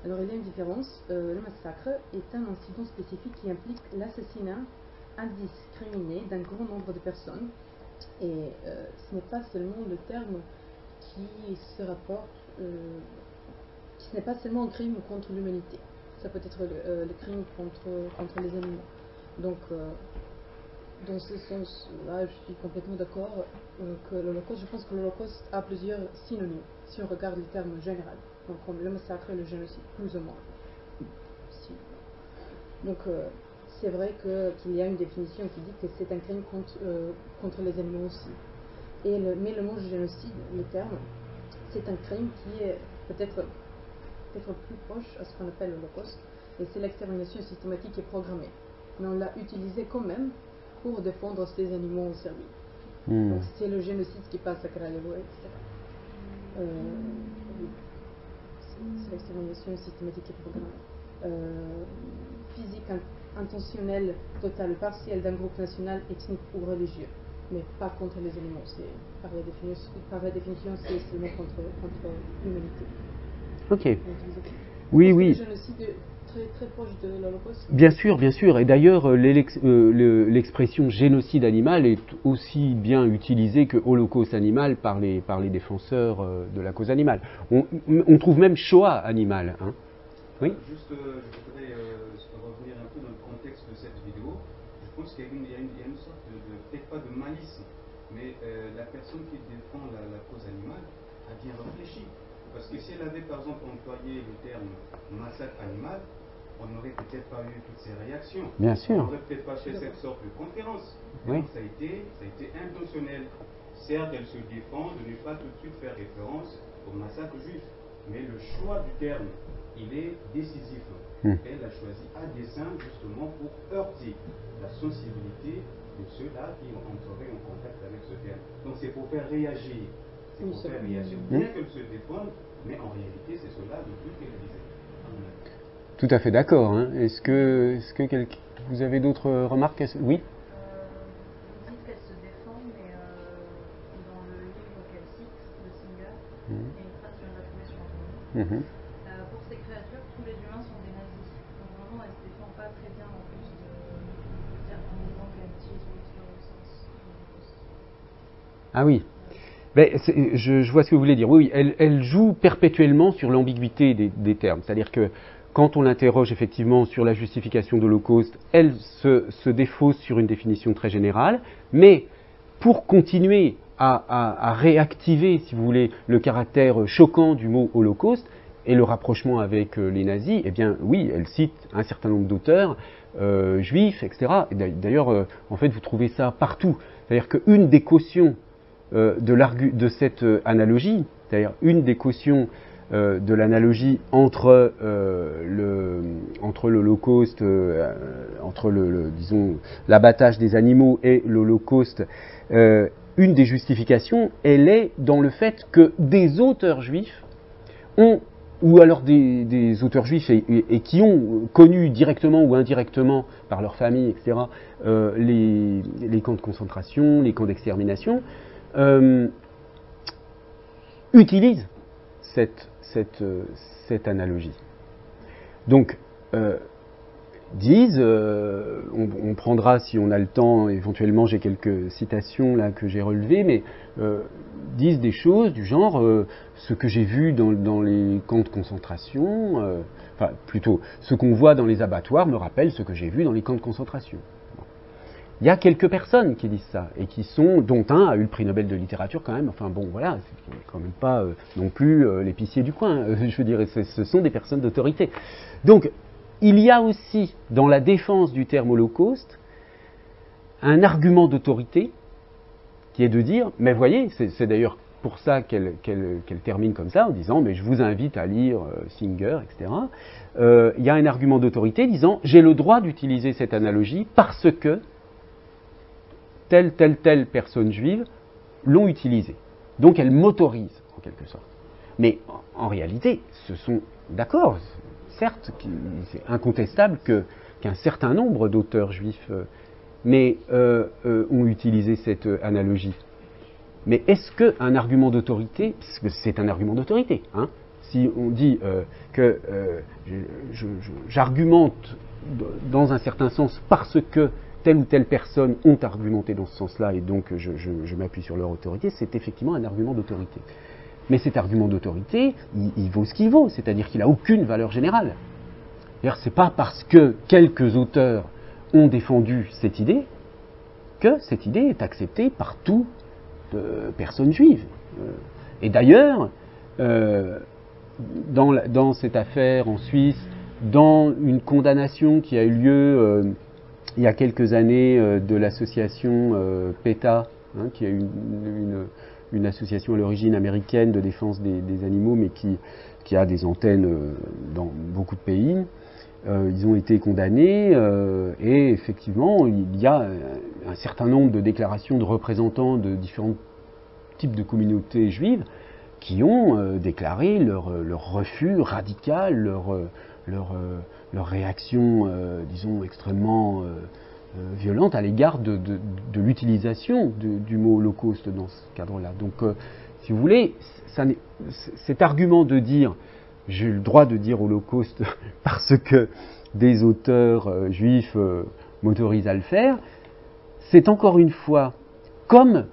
Alors il y a une différence. Le massacre est un incident spécifique qui implique l'assassinat indiscriminé d'un grand nombre de personnes. Et ce n'est pas seulement le terme qui se rapporte, ce n'est pas seulement un crime contre l'humanité. Ça peut être le crime contre les animaux. Donc dans ce sens-là, je suis complètement d'accord que l'Holocauste, je pense que l'Holocauste a plusieurs synonymes, si on regarde les termes généraux, donc comme le massacre et le génocide, plus ou moins. Donc c'est vrai qu'il y a une définition qui dit que c'est un crime contre les animaux aussi. Mais le mot génocide, le terme, c'est un crime qui est peut-être plus proche à ce qu'on appelle l'Holocauste. et c'est l'extermination systématique et programmée. Mais on l'a utilisé quand même pour défendre ces animaux en Serbie. Donc c'est le génocide qui passe à Kraljevo, etc. C'est l'extermination systématique et programmée. Physique intentionnelle, totale ou partielle d'un groupe national, ethnique ou religieux, mais pas contre les animaux. Par la définition, c'est seulement contre l'humanité. Ok. Oui, oui. Le génocide est très proche de l'Holocauste. Bien sûr. Et d'ailleurs, l'expression génocide animal est aussi bien utilisée que holocauste animal par les défenseurs de la cause animale. On trouve même Shoah animal. Hein. Oui. Juste, je voudrais revenir un peu dans le contexte de cette vidéo. Je pense qu'il y a une sorte peut-être pas de malice, mais la personne qui défend la cause animale a bien réfléchi. Parce que si elle avait par exemple employé le terme massacre animal, on n'aurait peut-être pas eu toutes ces réactions. Bien sûr. On n'aurait peut-être pas fait cette sorte de conférence. Oui. Donc ça a été intentionnel. Certes, elle se défend de ne pas tout de suite faire référence au massacre juif. Mais le choix du terme, il est décisif. Elle a choisi à dessein justement pour heurter la sensibilité de ceux-là qui entreraient en contact avec ce terme. Donc c'est pour faire réagir. C'est pour faire réagir. Bien qu'elle se défende, mais en réalité c'est cela le but qu'elle disait. Tout à fait d'accord. Hein. Est-ce que vous avez d'autres remarques? Oui. Vous dites qu'elle se défend, mais dans le livre qu'elle cite, de Singer, il y a une phrase que je viens d'appuyer sur un moment. Pour ces créatures, tous les humains sont des nazis. Donc vraiment, elle ne se défend pas très bien en plus de dire en disant qu'elle utilise le sens. Ah oui. Ben, je vois ce que vous voulez dire. Oui, elle joue perpétuellement sur l'ambiguïté des termes. C'est-à-dire que quand on l'interroge effectivement sur la justification de l'Holocauste, elle se défausse sur une définition très générale, mais pour continuer à réactiver, si vous voulez, le caractère choquant du mot Holocauste et le rapprochement avec les nazis, eh bien oui, elle cite un certain nombre d'auteurs juifs, etc. Et d'ailleurs, en fait, vous trouvez ça partout. C'est-à-dire qu'une des cautions de cette analogie, c'est-à-dire une des cautions de l'analogie entre l'Holocauste, entre disons l'abattage des animaux et l'Holocauste, une des justifications, elle est dans le fait que des auteurs juifs ou alors des auteurs juifs et qui ont connu directement ou indirectement par leur famille, etc., les camps de concentration, les camps d'extermination, utilisent cette analogie. Donc, disent, on prendra si on a le temps, éventuellement j'ai quelques citations là que j'ai relevées, mais disent des choses du genre ce que j'ai vu dans les camps de concentration, enfin plutôt ce qu'on voit dans les abattoirs me rappelle ce que j'ai vu dans les camps de concentration. Il y a quelques personnes qui disent ça, et dont un a eu le prix Nobel de littérature quand même, enfin bon voilà, c'est quand même pas non plus l'épicier du coin, je veux dire, ce sont des personnes d'autorité. Donc, il y a aussi, dans la défense du terme Holocauste, un argument d'autorité, qui est de dire, mais voyez, c'est d'ailleurs pour ça qu'elle termine comme ça, en disant, mais je vous invite à lire Singer, etc. Il y a un argument d'autorité disant, j'ai le droit d'utiliser cette analogie parce que telle personne juive l'ont utilisée. Donc elle m'autorise, en quelque sorte. Mais en réalité, ce sont, d'accord, certes, c'est incontestable qu'un certain nombre d'auteurs juifs ont utilisé cette analogie. Mais est-ce qu'un argument d'autorité, parce que c'est un argument d'autorité, hein, si on dit que j'argumente dans un certain sens parce que telle ou telle personne ont argumenté dans ce sens-là et donc je m'appuie sur leur autorité, c'est effectivement un argument d'autorité. Mais cet argument d'autorité, il vaut ce qu'il vaut, c'est-à-dire qu'il n'a aucune valeur générale. C'est pas parce que quelques auteurs ont défendu cette idée que cette idée est acceptée par toute personne juive. Et d'ailleurs, dans cette affaire en Suisse, dans une condamnation qui a eu lieu il y a quelques années de l'association PETA, hein, qui est une association à l'origine américaine de défense des animaux, mais qui a des antennes dans beaucoup de pays. ils ont été condamnés et effectivement, il y a un certain nombre de déclarations de représentants de différents types de communautés juives qui ont déclaré leur refus radical, leur réaction, disons, extrêmement violente à l'égard de l'utilisation du mot holocauste dans ce cadre-là. Donc, si vous voulez, cet argument de dire j'ai le droit de dire holocauste parce que des auteurs juifs m'autorisent à le faire, c'est encore une fois comme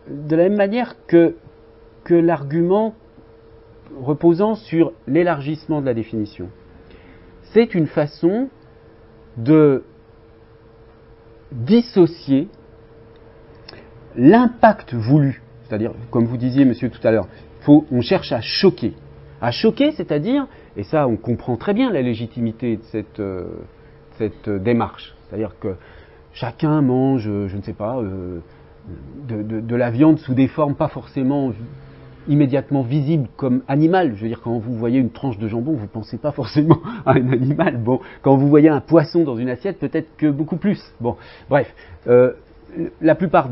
de la même manière que l'argument reposant sur l'élargissement de la définition. C'est une façon de dissocier l'impact voulu, c'est-à-dire, comme vous disiez, monsieur, tout à l'heure, on cherche à choquer. À choquer, c'est-à-dire, et ça on comprend très bien la légitimité de cette démarche, c'est-à-dire que chacun mange, je ne sais pas, de la viande sous des formes pas forcément immédiatement visibles comme animal. Je veux dire, quand vous voyez une tranche de jambon, vous ne pensez pas forcément à un animal. Bon, quand vous voyez un poisson dans une assiette, peut-être que beaucoup plus. Bon, bref, la plupart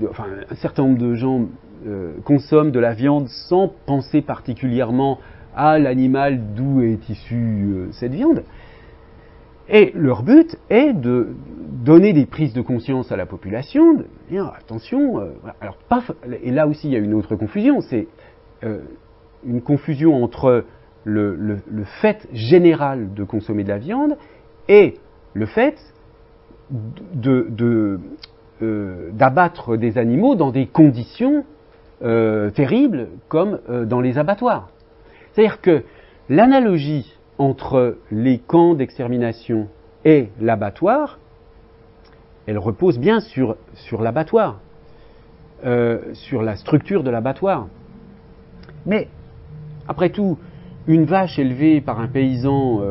enfin, un certain nombre de gens consomment de la viande sans penser particulièrement à l'animal d'où est issue cette viande. Et leur but est de donner des prises de conscience à la population, de dire attention, alors et là aussi il y a une autre confusion, c'est une confusion entre le fait général de consommer de la viande et le fait d'abattre des animaux dans des conditions terribles comme dans les abattoirs. C'est-à-dire que l'analogie entre les camps d'extermination et l'abattoir, elle repose bien sur l'abattoir, sur la structure de l'abattoir. Mais, après tout, une vache élevée par un paysan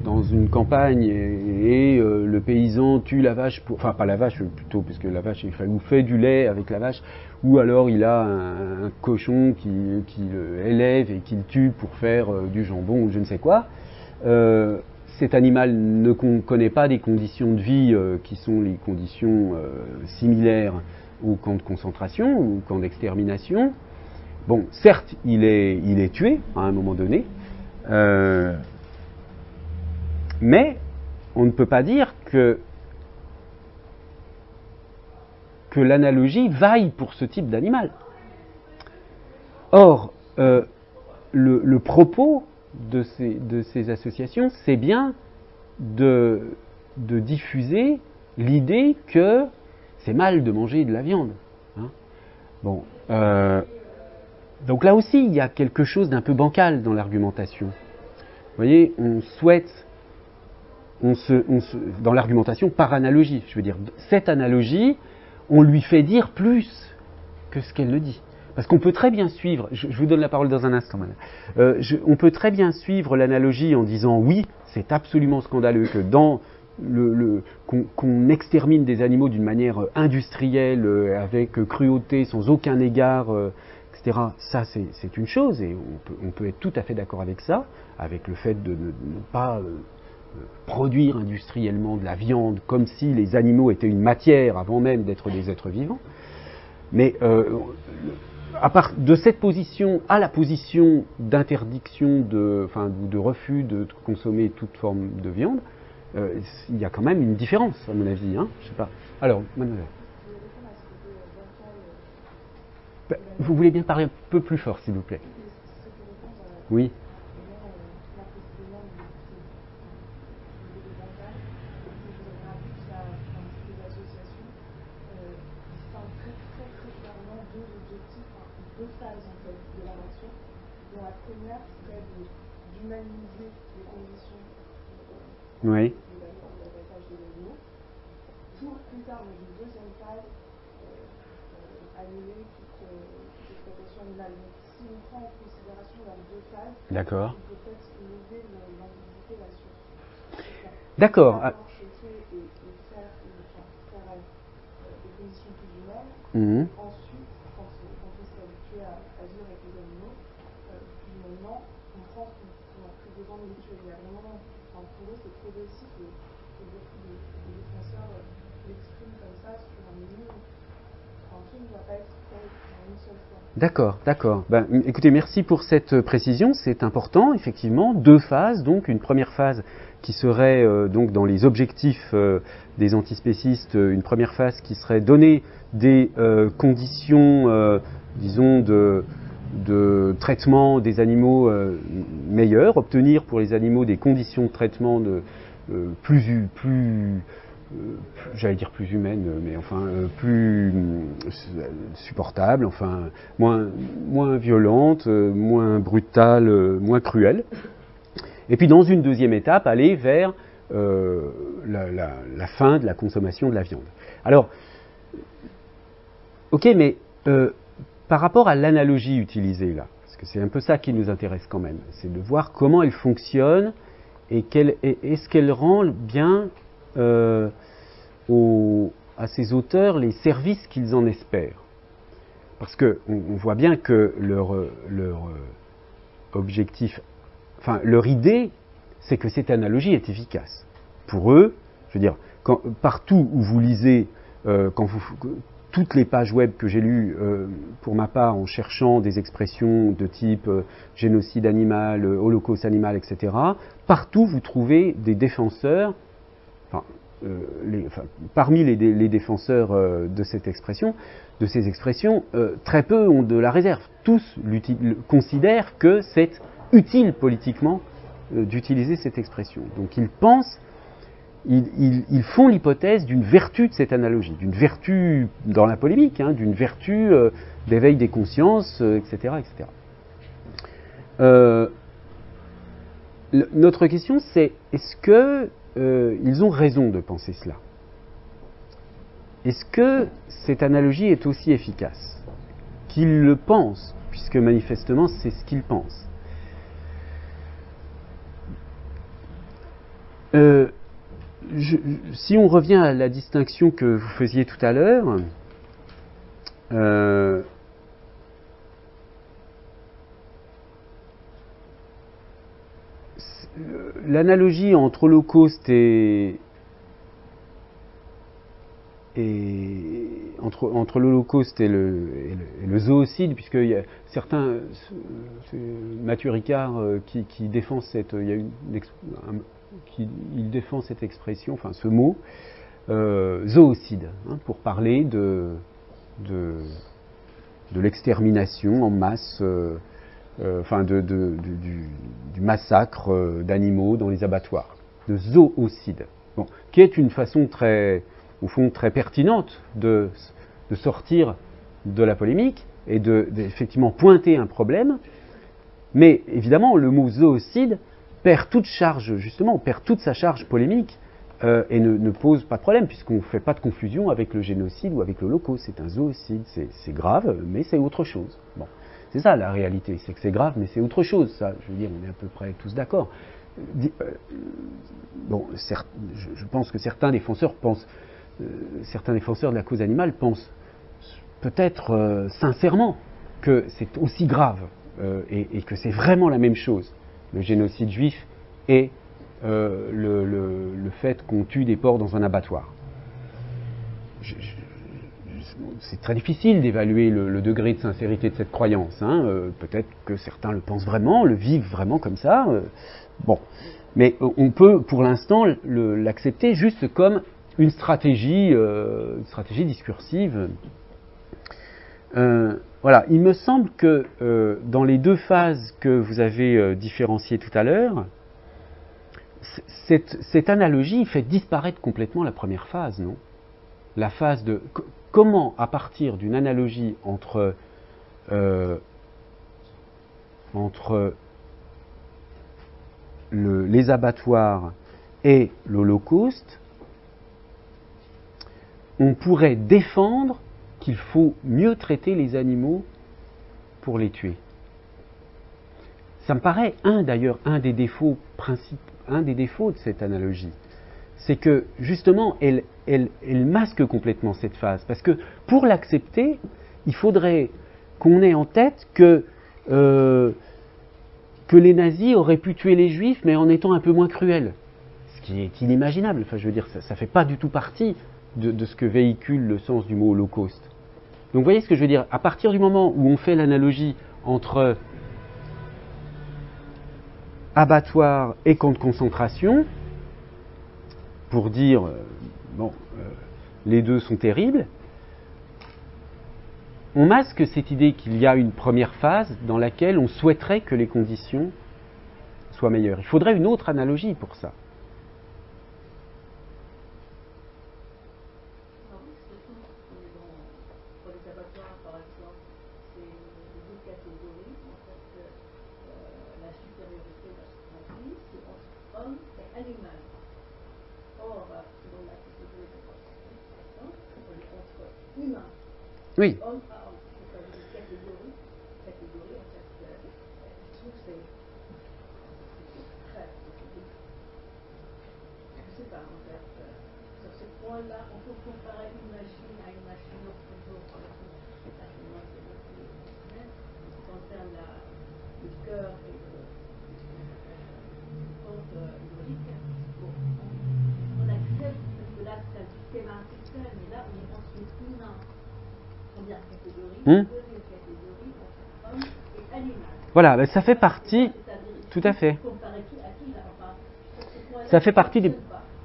dans une campagne et le paysan tue la vache, enfin pas la vache plutôt, puisque la vache ou fait du lait avec la vache, ou alors il a un cochon qui élève et qu'il tue pour faire du jambon ou je ne sais quoi. Cet animal ne connaît pas des conditions de vie qui sont les conditions similaires aux camps de concentration ou aux camps d'extermination. Bon, certes, il est tué à un moment donné, mais on ne peut pas dire que l'analogie vaille pour ce type d'animal. Or, le propos de ces associations, c'est bien de diffuser l'idée que c'est mal de manger de la viande. Hein. Bon, donc là aussi, il y a quelque chose d'un peu bancal dans l'argumentation. Vous voyez, on souhaite, dans l'argumentation par analogie, je veux dire, cette analogie, on lui fait dire plus que ce qu'elle le dit. Parce qu'on peut très bien suivre, je vous donne la parole dans un instant, madame. On peut très bien suivre l'analogie en disant oui, c'est absolument scandaleux que qu'on extermine des animaux d'une manière industrielle, avec cruauté, sans aucun égard, etc. Ça, c'est une chose, et on peut être tout à fait d'accord avec ça, avec le fait de ne pas produire industriellement de la viande comme si les animaux étaient une matière avant même d'être des êtres vivants. Mais à part de cette position à la position d'interdiction, de refus de consommer toute forme de viande, il y a quand même une différence, à mon avis. Hein, je sais pas. Alors, mademoiselle. Vous voulez bien parler un peu plus fort, s'il vous plaît? Oui. D'humaniser les conditions oui. de l'abattage de l'animaux, pour plus tard, dans une deuxième phase, annuler toute exploitation animale. Donc, si on prend en considération leurs deux phases, d'accord. on peut peut-être lever l'ambiguïté là-dessus. D'accord. Choquer et faire des conditions plus humaines. Ensuite, quand on s'est habitué à vivre avec les animaux, plus humainement, on prend ce qu'on a pris besoin de les tuer. Il y a vraiment, enfin, pour eux, c'est progressif et beaucoup de défenseurs l'expriment comme ça sur un livre. Enfin, tout ne va pas être fait en une seule fois. D'accord, d'accord. Ben, écoutez, merci pour cette précision, c'est important, effectivement. 2 phases, donc une première phase qui serait donc dans les objectifs des antispécistes, une première phase qui serait donner des conditions, disons, de traitement des animaux meilleures, obtenir pour les animaux des conditions de traitement j'allais dire plus humaines, mais enfin plus supportables, enfin moins violentes, moins brutales, moins cruelles. Et puis dans une deuxième étape, aller vers la fin de la consommation de la viande. Alors, ok, mais par rapport à l'analogie utilisée là, parce que c'est un peu ça qui nous intéresse quand même, c'est de voir comment elle fonctionne et est-ce qu'elle rend bien à ces auteurs les services qu'ils en espèrent. Parce qu'on voit bien que leur objectif, enfin leur idée, c'est que cette analogie est efficace. Pour eux, je veux dire, partout où vous lisez, toutes les pages web que j'ai lues, pour ma part, en cherchant des expressions de type génocide animal, holocauste animal, etc., partout vous trouvez des défenseurs, parmi les défenseurs de ces expressions, très peu ont de la réserve. Tous considèrent que c'est utile politiquement d'utiliser cette expression. Donc ils pensent, ils font l'hypothèse d'une vertu de cette analogie, d'une vertu dans la polémique, d'une vertu d'éveil des consciences, etc. etc. Notre question c'est, est-ce que ils ont raison de penser cela? Est-ce que cette analogie est aussi efficace qu'ils le pensent, puisque manifestement c'est ce qu'ils pensent? Si on revient à la distinction que vous faisiez tout à l'heure, l'analogie entre Holocauste entre l'Holocauste et le zoocide, puisque il y a certains, Mathieu Ricard qui défend il défend cette expression, enfin ce mot, zoocide, pour parler de l'extermination en masse, du massacre d'animaux dans les abattoirs, de zoocide, qui est une façon très pertinente de sortir de la polémique et d'effectivement pointer un problème, mais évidemment le mot zoocide perd toute sa charge polémique et ne pose pas de problème, puisqu'on ne fait pas de confusion avec le génocide ou avec l'Holocauste. C'est un zoocide, c'est grave, mais c'est autre chose. Bon, c'est ça la réalité, c'est que c'est grave, mais c'est autre chose. Ça, je veux dire, on est à peu près tous d'accord. Je pense que certains défenseurs de la cause animale pensent peut-être sincèrement que c'est aussi grave et que c'est vraiment la même chose, le génocide juif et le fait qu'on tue des porcs dans un abattoir. C'est très difficile d'évaluer le degré de sincérité de cette croyance. Peut-être que certains le pensent vraiment, le vivent vraiment comme ça. Mais on peut pour l'instant l'accepter juste comme une stratégie discursive. Voilà, il me semble que dans les 2 phases que vous avez différenciées tout à l'heure, cette analogie fait disparaître complètement la première phase, non? La phase de comment, à partir d'une analogie entre les abattoirs et l'Holocauste, on pourrait défendre qu'il faut mieux traiter les animaux pour les tuer. Ça me paraît d'ailleurs un des défauts de cette analogie. C'est que justement elle masque complètement cette phase. Parce que pour l'accepter, il faudrait qu'on ait en tête que que les nazis auraient pu tuer les juifs, mais en étant un peu moins cruels. Ce qui est inimaginable. Enfin, je veux dire, ça ne fait pas du tout partie de ce que véhicule le sens du mot holocauste. Donc, vous voyez ce que je veux dire? À partir du moment où on fait l'analogie entre abattoir et camp de concentration, pour dire, les deux sont terribles, on masque cette idée qu'il y a une première phase dans laquelle on souhaiterait que les conditions soient meilleures. Il faudrait une autre analogie pour ça. Pour les abattoirs, par exemple, c'est deux catégories. En fait, la supériorité de la vie, c'est entre homme et animal. Or, dans la catégorie de par exemple, on est entre humain. Oui. Homme à homme. C'est une catégorie, en fait, je trouve que c'est très. Je ne sais pas, en fait, sur ce point-là, on peut comparer une machine à une machine toujours, par exemple, qui concerne le cœur et le compte hydraulique. On accepte que là, c'est un système artificiel, mais là, on est entre humain. Première catégorie, deuxième catégorie, entre homme et animal. Voilà, ben ça fait partie, tout à fait. Ça fait partie des...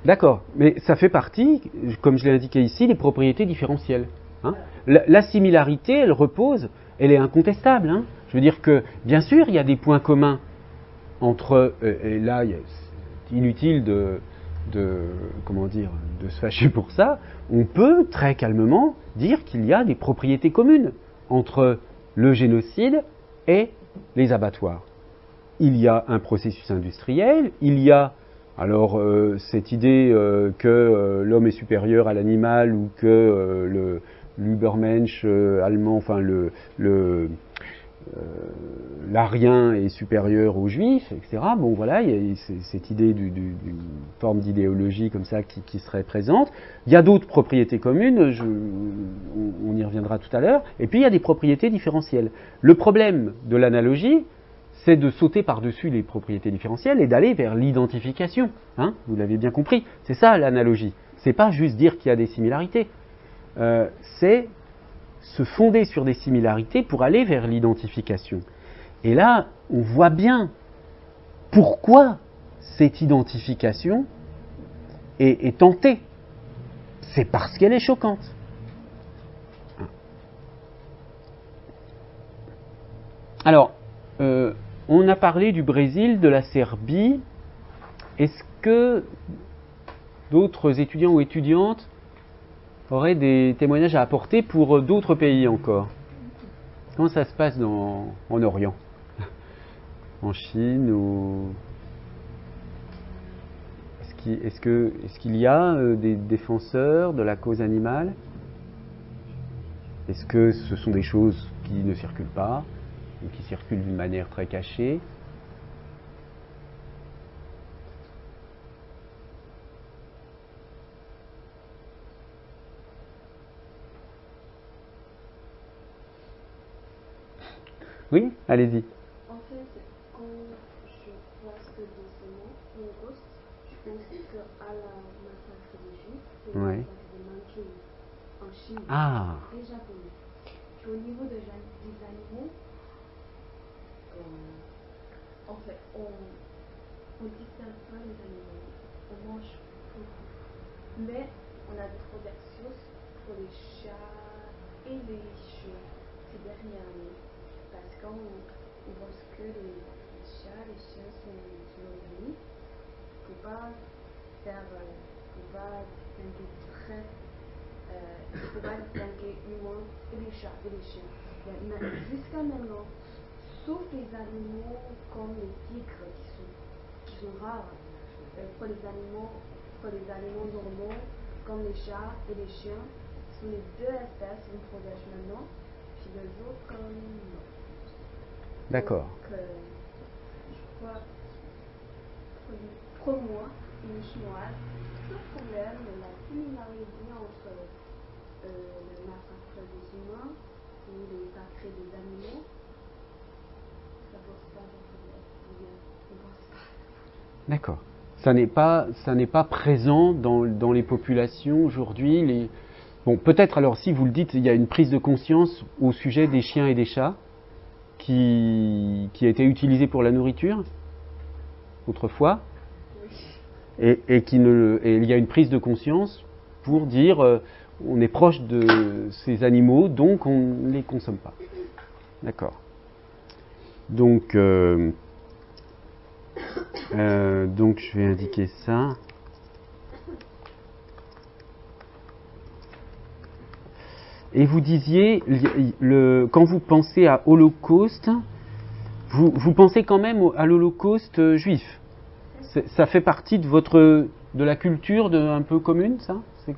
D'accord, mais ça fait partie, comme je l'ai indiqué ici, des propriétés différentielles. Hein. La similarité, elle repose, elle est incontestable. Hein. Je veux dire que, bien sûr, il y a des points communs entre... et là, c'est inutile de se fâcher pour ça. On peut très calmement dire qu'il y a des propriétés communes entre le génocide et les abattoirs. Il y a un processus industriel, il y a alors cette idée que l'homme est supérieur à l'animal ou que l'Übermensch allemand, enfin l'arien est supérieur aux juifs, etc. Bon voilà, il y a cette idée d'une forme d'idéologie comme ça qui serait présente. Il y a d'autres propriétés communes, on y reviendra tout à l'heure, et puis il y a des propriétés différentielles. Le problème de l'analogie, c'est de sauter par-dessus les propriétés différentielles et d'aller vers l'identification. Hein, vous l'avez bien compris, c'est ça l'analogie. C'est pas juste dire qu'il y a des similarités, c'est se fonder sur des similarités pour aller vers l'identification. Et là, on voit bien pourquoi cette identification est tentée. C'est parce qu'elle est choquante. Alors, on a parlé du Brésil, de la Serbie. Est-ce que d'autres étudiants ou étudiantes auraient des témoignages à apporter pour d'autres pays encore? Comment ça se passe en Orient? En Chine ou... Est-ce qu'il y a des défenseurs de la cause animale? Est-ce que ce sont des choses qui ne circulent pas ou qui circulent d'une manière très cachée? Oui, allez-y. En fait, quand je vois ce que dit ce mot, Holocauste, je pense qu'à la massacre des Juifs, c'est le massacre des Mandchouris en Chine et japonais. Puis au niveau des animaux, en fait, on distingue pas les animaux, on mange beaucoup. Mais on a des protections pour les chats et les chiens ces dernières années. Parce qu'on pense que les chats, les chiens sont nos amis. Il ne faut pas distinguer il faut pas distinguer humains et les chats et les chiens. Mais jusqu'à maintenant, sauf les animaux comme les tigres qui sont rares, pour les animaux normaux comme les chats et les chiens, ce sont les deux espèces qu'on protège maintenant, puis les autres non. D'accord. Donc, je crois, pour moi, une chinoise, le problème de la similarité entre le massacre des humains et les sacrés des animaux, ça pose pas de problème. D'accord. Ça n'est pas présent dans les populations aujourd'hui. Bon, peut-être alors, si vous le dites, il y a une prise de conscience au sujet des chiens et des chats qui a été utilisée pour la nourriture autrefois, et il y a une prise de conscience pour dire on est proche de ces animaux, donc on ne les consomme pas. D'accord. Donc je vais indiquer ça. Et vous disiez, quand vous pensez à Holocauste, vous pensez quand même à l'Holocauste juif. Ça fait partie de la culture un peu commune, ça? C'est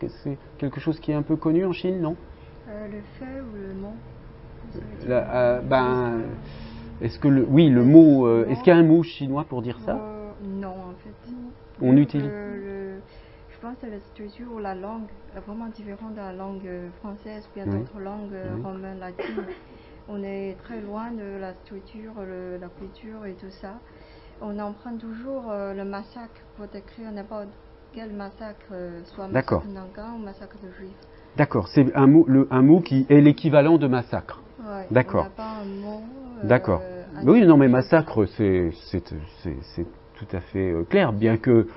quelque chose qui est un peu connu en Chine, non? Le fait ou le mot? Est-ce que le mot, est-ce qu'il y a un mot chinois pour dire ça? Non, en fait. On utilise. Je pense que la structure ou la langue est vraiment différente de la langue française ou bien d'autres langues romaines, latines. On est très loin de la structure, la culture et tout ça. On emprunte toujours le massacre pour décrire n'importe quel massacre, soit massacre Nankin ou massacre de Juifs. D'accord, c'est un mot qui est l'équivalent de massacre. Ouais, d'accord. On n'a pas un mot. D'accord. Oui, non, mais massacre, c'est tout à fait clair, bien que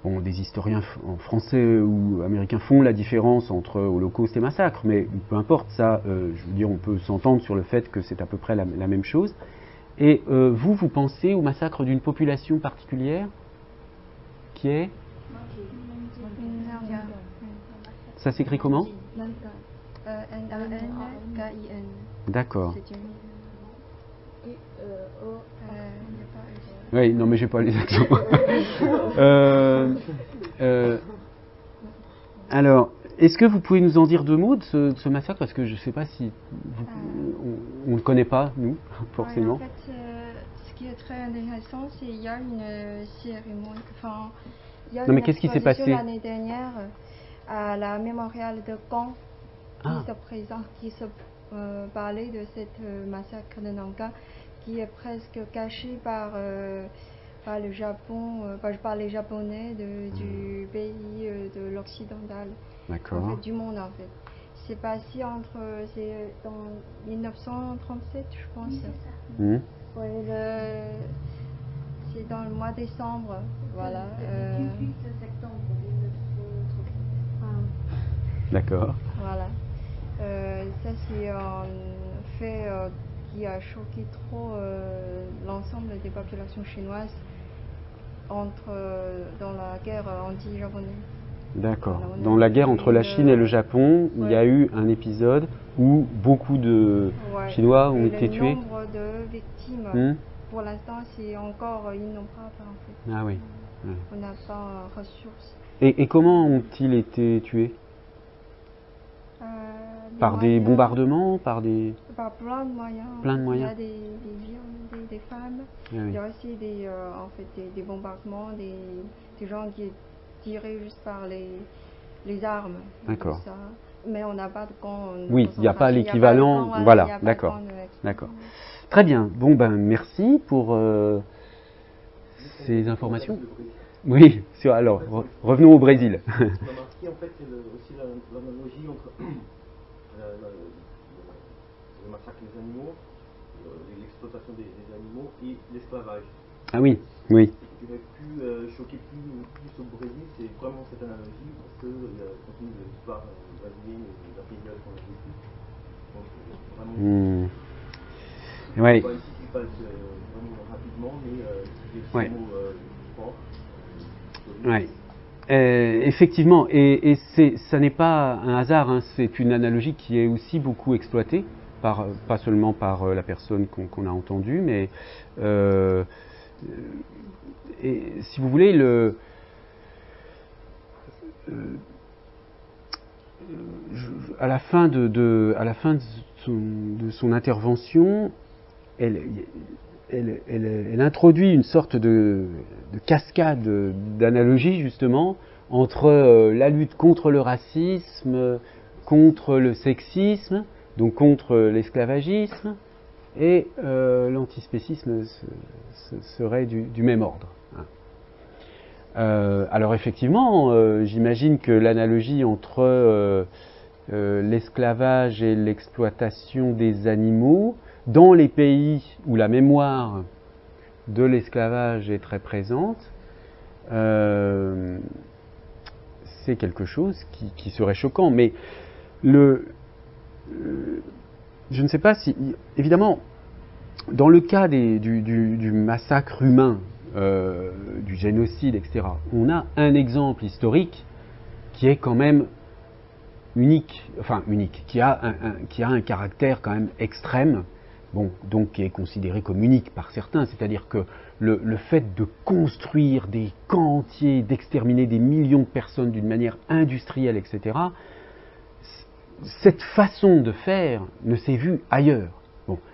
des historiens français ou américains font la différence entre holocauste et massacre, mais peu importe ça, je veux dire, on peut s'entendre sur le fait que c'est à peu près la même chose. Et vous pensez au massacre d'une population particulière qui est... Ça s'écrit comment? N-A-N-K-I-N. D'accord. Oui, non, mais j'ai pas les accents. Alors, est-ce que vous pouvez nous en dire deux mots de ce massacre? Parce que je ne sais pas si on ne le connaît pas, nous, forcément. En fait, ce qui est très intéressant, c'est qu'il y a une cérémonie. Enfin, il y a mais qu'est-ce qui s'est passé l'année dernière à la mémorial de Caen qui se parlait de cette massacre de Nankin, qui est presque caché par le Japon, par les Japonais du pays de l'occidental, en fait, du monde en fait. C'est passé c'est dans 1937, je pense. Oui, c'est ça. C'est dans le mois de décembre, voilà. Le 18 septembre 1937. D'accord. Voilà. Ça c'est un fait qui a choqué trop l'ensemble des populations chinoises dans la guerre anti-japonaise. D'accord. Dans la guerre entre la Chine et le Japon, il y a eu un épisode où beaucoup de Chinois ont été tués. Le nombre de victimes, pour l'instant, c'est encore innombrable en fait. Ah oui. On n'a pas ressources. Et comment ont-ils été tués? Par des bombardements, par plein de moyens. Plein de moyens. Il y a des viols des femmes. Ah oui. Il y a aussi des bombardements, des gens qui tirés juste par les armes. D'accord. Mais on n'a pas de camp. Oui, il n'y a pas l'équivalent. Voilà, d'accord. D'accord. Très bien. Bon, merci pour ces informations. Oui, alors, revenons au Brésil. On a marqué en fait aussi l'analogie entre le massacre des animaux, l'exploitation des animaux et l'esclavage. Ah oui, oui. Ce qui aurait pu choquer plus au Brésil, c'est vraiment cette analogie, parce que compte tenu de l'histoire brésilienne et de la période qu'on a vécue. Donc vraiment, ouais. Pas ici qui passe vraiment rapidement, mais c'est des mots forts. Ouais. Effectivement, et ça n'est pas un hasard, hein, c'est une analogie qui est aussi beaucoup exploitée, pas seulement par la personne qu'on a entendue, mais et, si vous voulez, à la fin de son intervention, elle introduit une sorte de cascade d'analogies justement entre la lutte contre le racisme, contre le sexisme, donc contre l'esclavagisme, et l'antispécisme serait du même ordre. Alors effectivement, j'imagine que l'analogie entre l'esclavage et l'exploitation des animaux, dans les pays où la mémoire de l'esclavage est très présente, c'est quelque chose qui serait choquant. Mais je ne sais pas si... Évidemment, dans le cas du massacre humain, du génocide, etc., on a un exemple historique qui est quand même unique, qui a un caractère quand même extrême, donc qui est considéré comme unique par certains, c'est-à-dire que le fait de construire des camps entiers, d'exterminer des millions de personnes d'une manière industrielle, etc., cette façon de faire ne s'est vue ailleurs.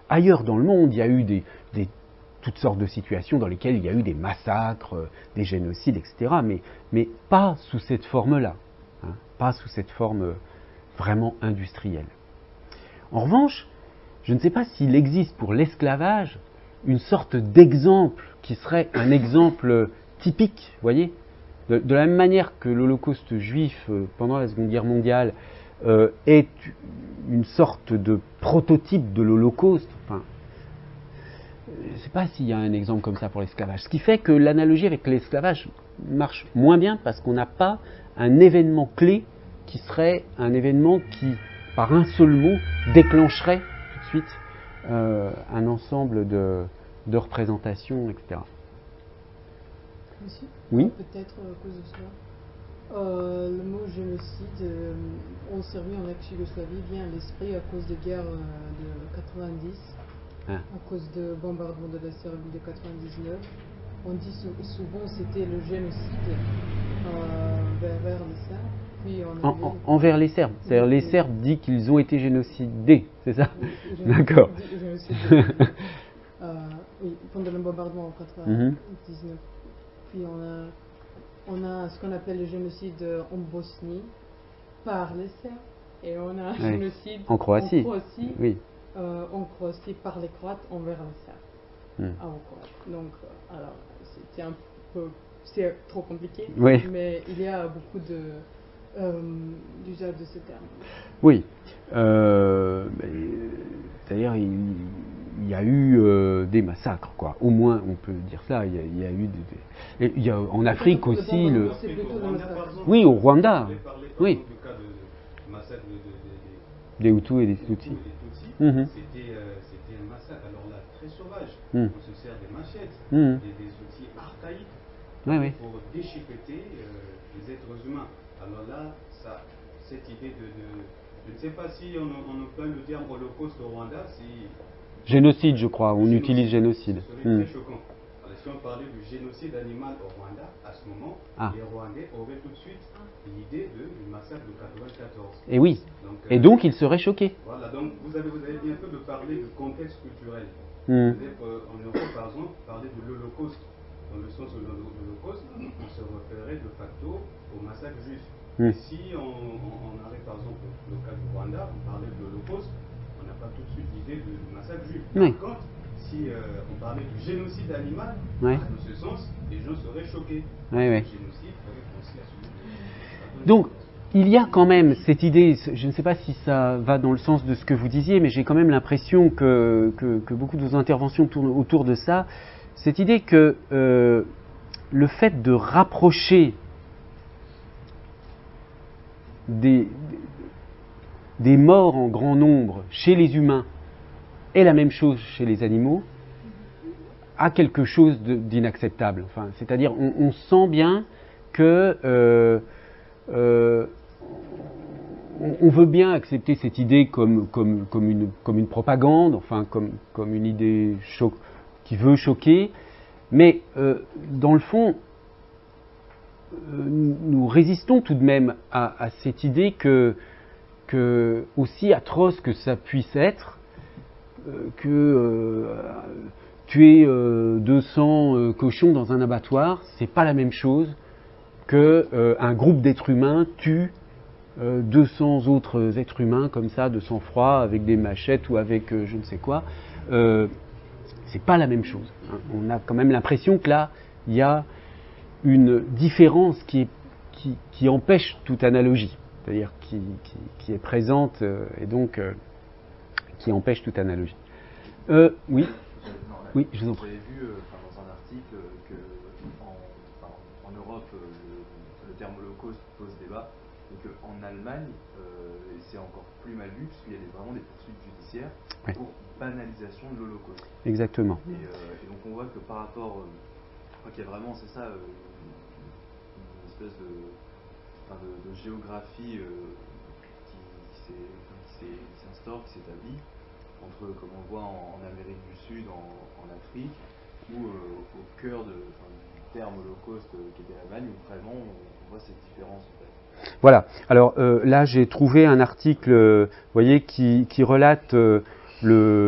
Ailleurs dans le monde, il y a eu toutes sortes de situations dans lesquelles il y a eu des massacres, des génocides, etc., mais pas sous cette forme-là, pas sous cette forme vraiment industrielle. En revanche, je ne sais pas s'il existe pour l'esclavage une sorte d'exemple qui serait un exemple typique, vous voyez, de la même manière que l'Holocauste juif pendant la Seconde Guerre mondiale est une sorte de prototype de l'Holocauste. Enfin, je ne sais pas s'il y a un exemple comme ça pour l'esclavage. Ce qui fait que l'analogie avec l'esclavage marche moins bien parce qu'on n'a pas un événement clé qui serait un événement qui, par un seul mot, déclencherait tout de suite un ensemble de représentations, etc. Monsieur ? Oui ? Peut-être à cause de cela. Le mot génocide, en Serbie, en ex-Yougoslavie, vient à l'esprit à cause des guerres de 90, à cause de bombardement de la Serbie de 99. On dit souvent c'était le génocide vers les Serbes. Puis envers les Serbes. C'est-à-dire les Serbes disent qu'ils ont été génocidés, c'est ça ? D'accord. Oui, pendant le bombardement en 99. Puis on a ce qu'on appelle le génocide en Bosnie par les Serbes, et on a un génocide en Croatie, oui. En Croatie par les Croates envers les Serbes. Donc, alors, c'était un peu, c'est trop compliqué, mais il y a beaucoup d'usage de ce terme. Oui. C'est-à-dire, il y a eu des massacres, quoi. Au moins, on peut dire ça. Il y a eu il y a en Afrique aussi le. Oui, au Rwanda. Oui. Des Hutus et des Tutsis. C'était un massacre, alors là, très sauvage. On se sert des machettes, des outils archaïques pour déchiqueter les êtres humains. Alors là, cette idée je ne sais pas si on emploie le terme holocauste au Rwanda, génocide, je crois, on utilise génocide. Ce serait très choquant. Alors, si on parlait du génocide animal au Rwanda, à ce moment, les Rwandais auraient tout de suite l'idée du massacre de 94. Et oui, et donc ils seraient choqués. Voilà, donc vous avez bien fait de parler du contexte culturel. En Europe, par exemple, parler de l'Holocauste, dans le sens où l'Holocauste, on se référait de facto au massacre juif. Et si on arrive par exemple au cas du Rwanda, on parlait de l'Holocauste, on n'a pas tout de suite l'idée du massacre juif. Par contre, si on parlait du génocide animal, dans ce sens, les gens seraient choqués. Le génocide ferait penser à celui de... Donc, il y a quand même cette idée, je ne sais pas si ça va dans le sens de ce que vous disiez, mais j'ai quand même l'impression que beaucoup de vos interventions tournent autour de ça, cette idée que le fait de rapprocher des morts en grand nombre chez les humains est la même chose chez les animaux, a quelque chose d'inacceptable. Enfin, c'est-à-dire, on sent bien que on veut bien accepter cette idée comme une propagande, enfin comme une idée qui veut choquer, mais dans le fond, nous résistons tout de même à cette idée que aussi atroce que ça puisse être, tuer 200 cochons dans un abattoir, c'est pas la même chose qu'un groupe d'êtres humains tue 200 autres êtres humains comme ça, de sang-froid, avec des machettes ou avec je ne sais quoi. C'est pas la même chose. On a quand même l'impression que là, il y a une différence qui empêche toute analogie, c'est-à-dire qui est présente et donc qui empêche toute analogie. Oui, oui, je vous en prie. Vous avez vu dans un article qu'en Europe, le terme holocauste pose débat, et qu'en Allemagne, c'est encore plus mal vu, puisqu'il y a vraiment des poursuites judiciaires pour banalisation de l'holocauste. Exactement. Et donc on voit que par rapport, je crois qu'il y a vraiment, c'est ça, une espèce de géographie qui s'instaure, qui s'établit, entre, comme on le voit en Amérique du Sud, en Afrique, ou au cœur du terme holocauste qui était l'Allemagne, où vraiment on voit cette différence en fait. Voilà, alors là j'ai trouvé un article, vous voyez, qui relate,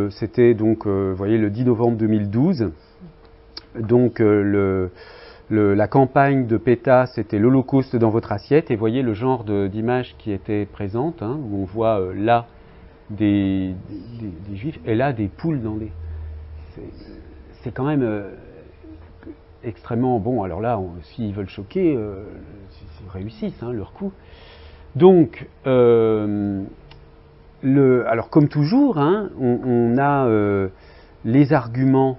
c'était donc, vous voyez, le 10 novembre 2012, donc la campagne de PETA, c'était l'Holocauste dans votre assiette, et vous voyez le genre d'image qui était présente, hein, où on voit là des juifs, et là des poules dans les... C'est quand même extrêmement bon. Alors là, s'ils veulent choquer, ils réussissent leur coup. Donc, alors comme toujours, hein, on a les arguments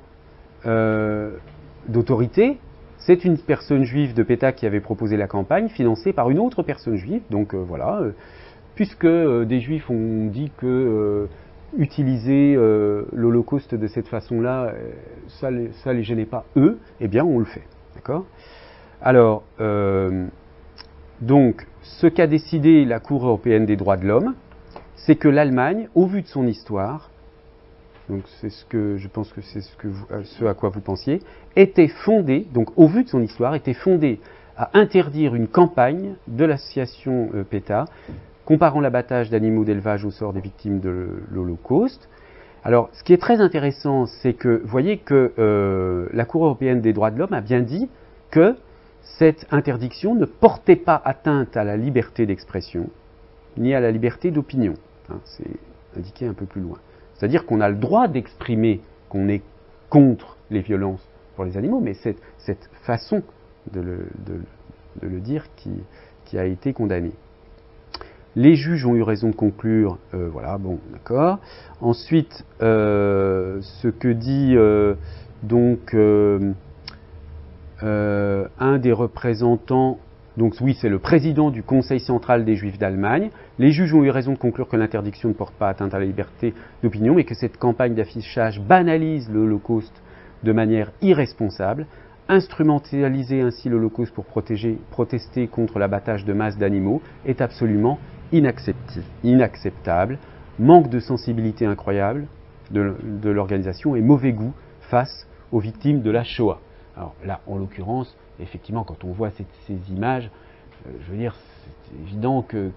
d'autorité. C'est une personne juive de PETA qui avait proposé la campagne, financée par une autre personne juive. Donc voilà, puisque des juifs ont dit que utiliser l'Holocauste de cette façon-là, ça les gênait pas eux, eh bien on le fait. D'accord ? Alors, donc, ce qu'a décidé la Cour européenne des droits de l'homme, c'est que l'Allemagne, au vu de son histoire, donc c'est ce que je pense que c'est ce à quoi vous pensiez, était fondée, donc au vu de son histoire, était fondée à interdire une campagne de l'association PETA comparant l'abattage d'animaux d'élevage au sort des victimes de l'Holocauste. Alors, ce qui est très intéressant, c'est que, vous voyez que la Cour européenne des droits de l'homme a bien dit que cette interdiction ne portait pas atteinte à la liberté d'expression, ni à la liberté d'opinion. Hein, c'est indiqué un peu plus loin. C'est-à-dire qu'on a le droit d'exprimer qu'on est contre les violences pour les animaux, mais cette façon de le dire qui a été condamnée. Les juges ont eu raison de conclure, voilà, bon, d'accord. Ensuite, ce que dit un des représentants, donc oui, c'est le président du Conseil central des Juifs d'Allemagne. Les juges ont eu raison de conclure que l'interdiction ne porte pas atteinte à la liberté d'opinion, mais que cette campagne d'affichage banalise l'Holocauste de manière irresponsable. Instrumentaliser ainsi l'Holocauste pour protester contre l'abattage de masse d'animaux est absolument inacceptable, manque de sensibilité incroyable de l'organisation et mauvais goût face aux victimes de la Shoah. Alors là, en l'occurrence, effectivement, quand on voit ces images, je veux dire, c'est évident qu'il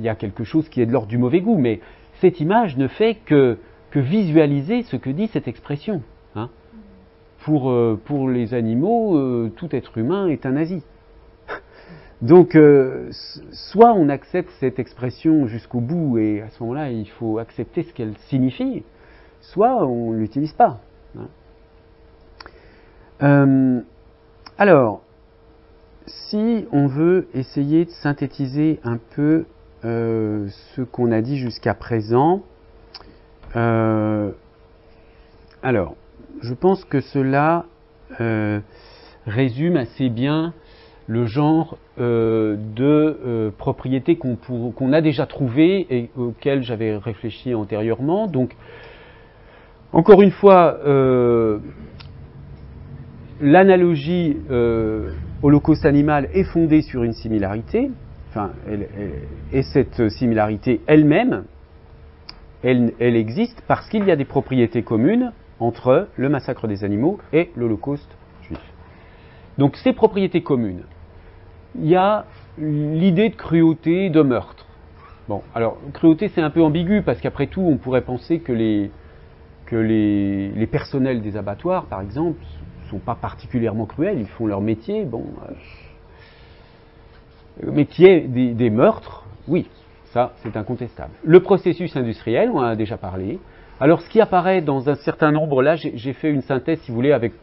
y a quelque chose qui est de l'ordre du mauvais goût, mais cette image ne fait que visualiser ce que dit cette expression. Hein. Pour les animaux, tout être humain est un nazi. Donc, soit on accepte cette expression jusqu'au bout, et à ce moment-là, il faut accepter ce qu'elle signifie, soit on ne l'utilise pas. Hein. Alors, si on veut essayer de synthétiser un peu ce qu'on a dit jusqu'à présent, alors, je pense que cela résume assez bien le genre de propriété qu'on a déjà trouvé et auquel j'avais réfléchi antérieurement. Donc, encore une fois, l'analogie holocauste animal est fondée sur une similarité, enfin, et cette similarité elle-même, elle existe parce qu'il y a des propriétés communes entre le massacre des animaux et l'Holocauste juif. Donc ces propriétés communes, il y a l'idée de cruauté, de meurtre. Bon, alors cruauté c'est un peu ambigu parce qu'après tout on pourrait penser que les personnels des abattoirs par exemple ne sont pas particulièrement cruels, ils font leur métier, bon, mais qu'il y ait des meurtres, oui, ça c'est incontestable. Le processus industriel, on en a déjà parlé. Alors ce qui apparaît dans un certain nombre, là j'ai fait une synthèse si vous voulez avec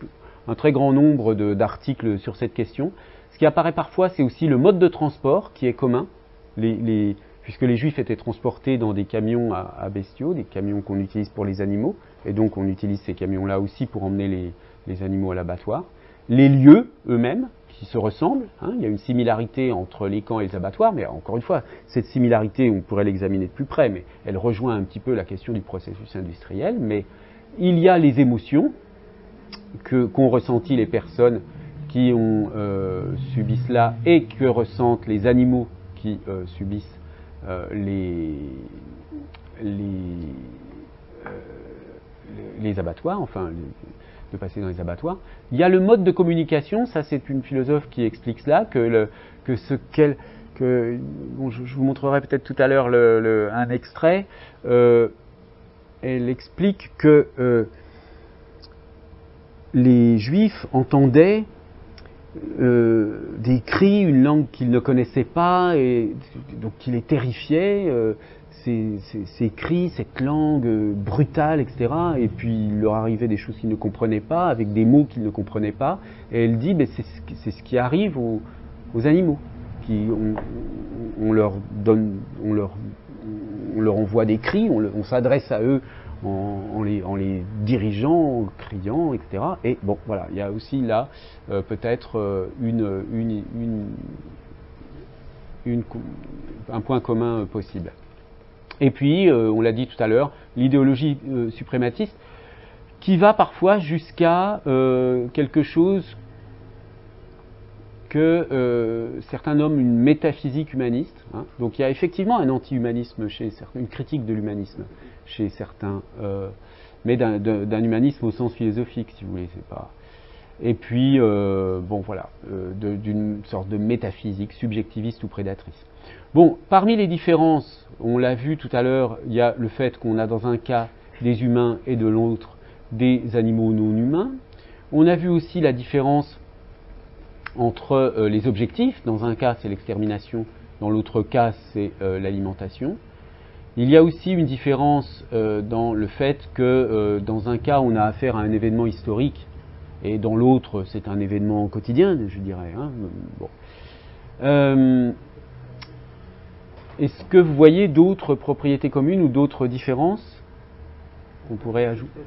un très grand nombre d'articles sur cette question. Ce qui apparaît parfois, c'est aussi le mode de transport qui est commun, puisque les Juifs étaient transportés dans des camions à bestiaux, des camions qu'on utilise pour les animaux, et donc on utilise ces camions-là aussi pour emmener les animaux à l'abattoir. Les lieux eux-mêmes, qui se ressemblent, il y a une similarité entre les camps et les abattoirs, mais encore une fois, cette similarité, on pourrait l'examiner de plus près, mais elle rejoint un petit peu la question du processus industriel, mais il y a les émotions qu'ont ressenties les personnes qui ont subi cela et que ressentent les animaux qui subissent les abattoirs, enfin de passer dans les abattoirs. Il y a le mode de communication, ça c'est une philosophe qui explique cela, je vous montrerai peut-être tout à l'heure un extrait. Elle explique que les Juifs entendaient des cris, une langue qu'ils ne connaissaient pas, et donc qui les terrifiait, ces cris, cette langue brutale, etc. Et puis il leur arrivait des choses qu'ils ne comprenaient pas, avec des mots qu'ils ne comprenaient pas. Et elle dit, c'est ce qui arrive aux animaux. On leur envoie des cris, on s'adresse à eux en les dirigeant, en criant, etc. Et bon, voilà, il y a aussi là peut-être un point commun possible. Et puis, on l'a dit tout à l'heure, l'idéologie suprématiste qui va parfois jusqu'à quelque chose que certains nomment une métaphysique humaniste. Donc il y a effectivement un anti-humanisme chez certains, une critique de l'humanisme chez certains, mais d'un humanisme au sens philosophique, si vous voulez, c'est pas. Et puis, bon voilà, d'une sorte de métaphysique subjectiviste ou prédatrice. Bon, parmi les différences, on l'a vu tout à l'heure, il y a le fait qu'on a dans un cas des humains et de l'autre des animaux non humains. On a vu aussi la différence entre les objectifs. Dans un cas, c'est l'extermination, dans l'autre cas, c'est l'alimentation. Il y a aussi une différence dans le fait que dans un cas, on a affaire à un événement historique, et dans l'autre, c'est un événement quotidien, je dirais. Bon. Est-ce que vous voyez d'autres propriétés communes ou d'autres différences qu'on pourrait ajouter?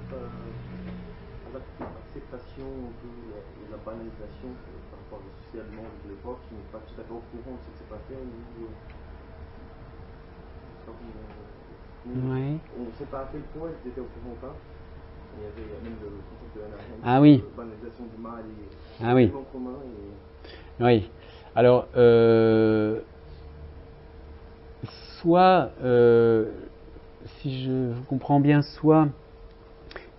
L'acceptation de la banalisation par rapport au socialement de l'époque, qui n'est pas tout à fait au courant de ce qui s'est passé. On ne sait pas à quel point ils étaient au courant ou pas. Il y avait même le concept de banalisation du mal et commun. Oui. Alors, soit, si je vous comprends bien, soit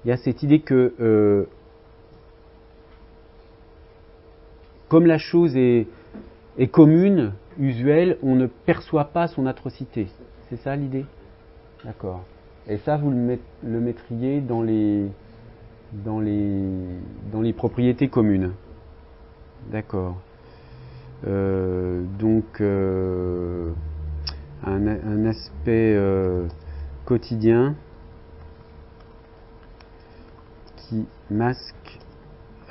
il y a cette idée que comme la chose est commune, usuelle, on ne perçoit pas son atrocité. C'est ça l'idée? D'accord. Et ça, vous le mettriez dans les propriétés communes. D'accord. Donc, un aspect quotidien qui masque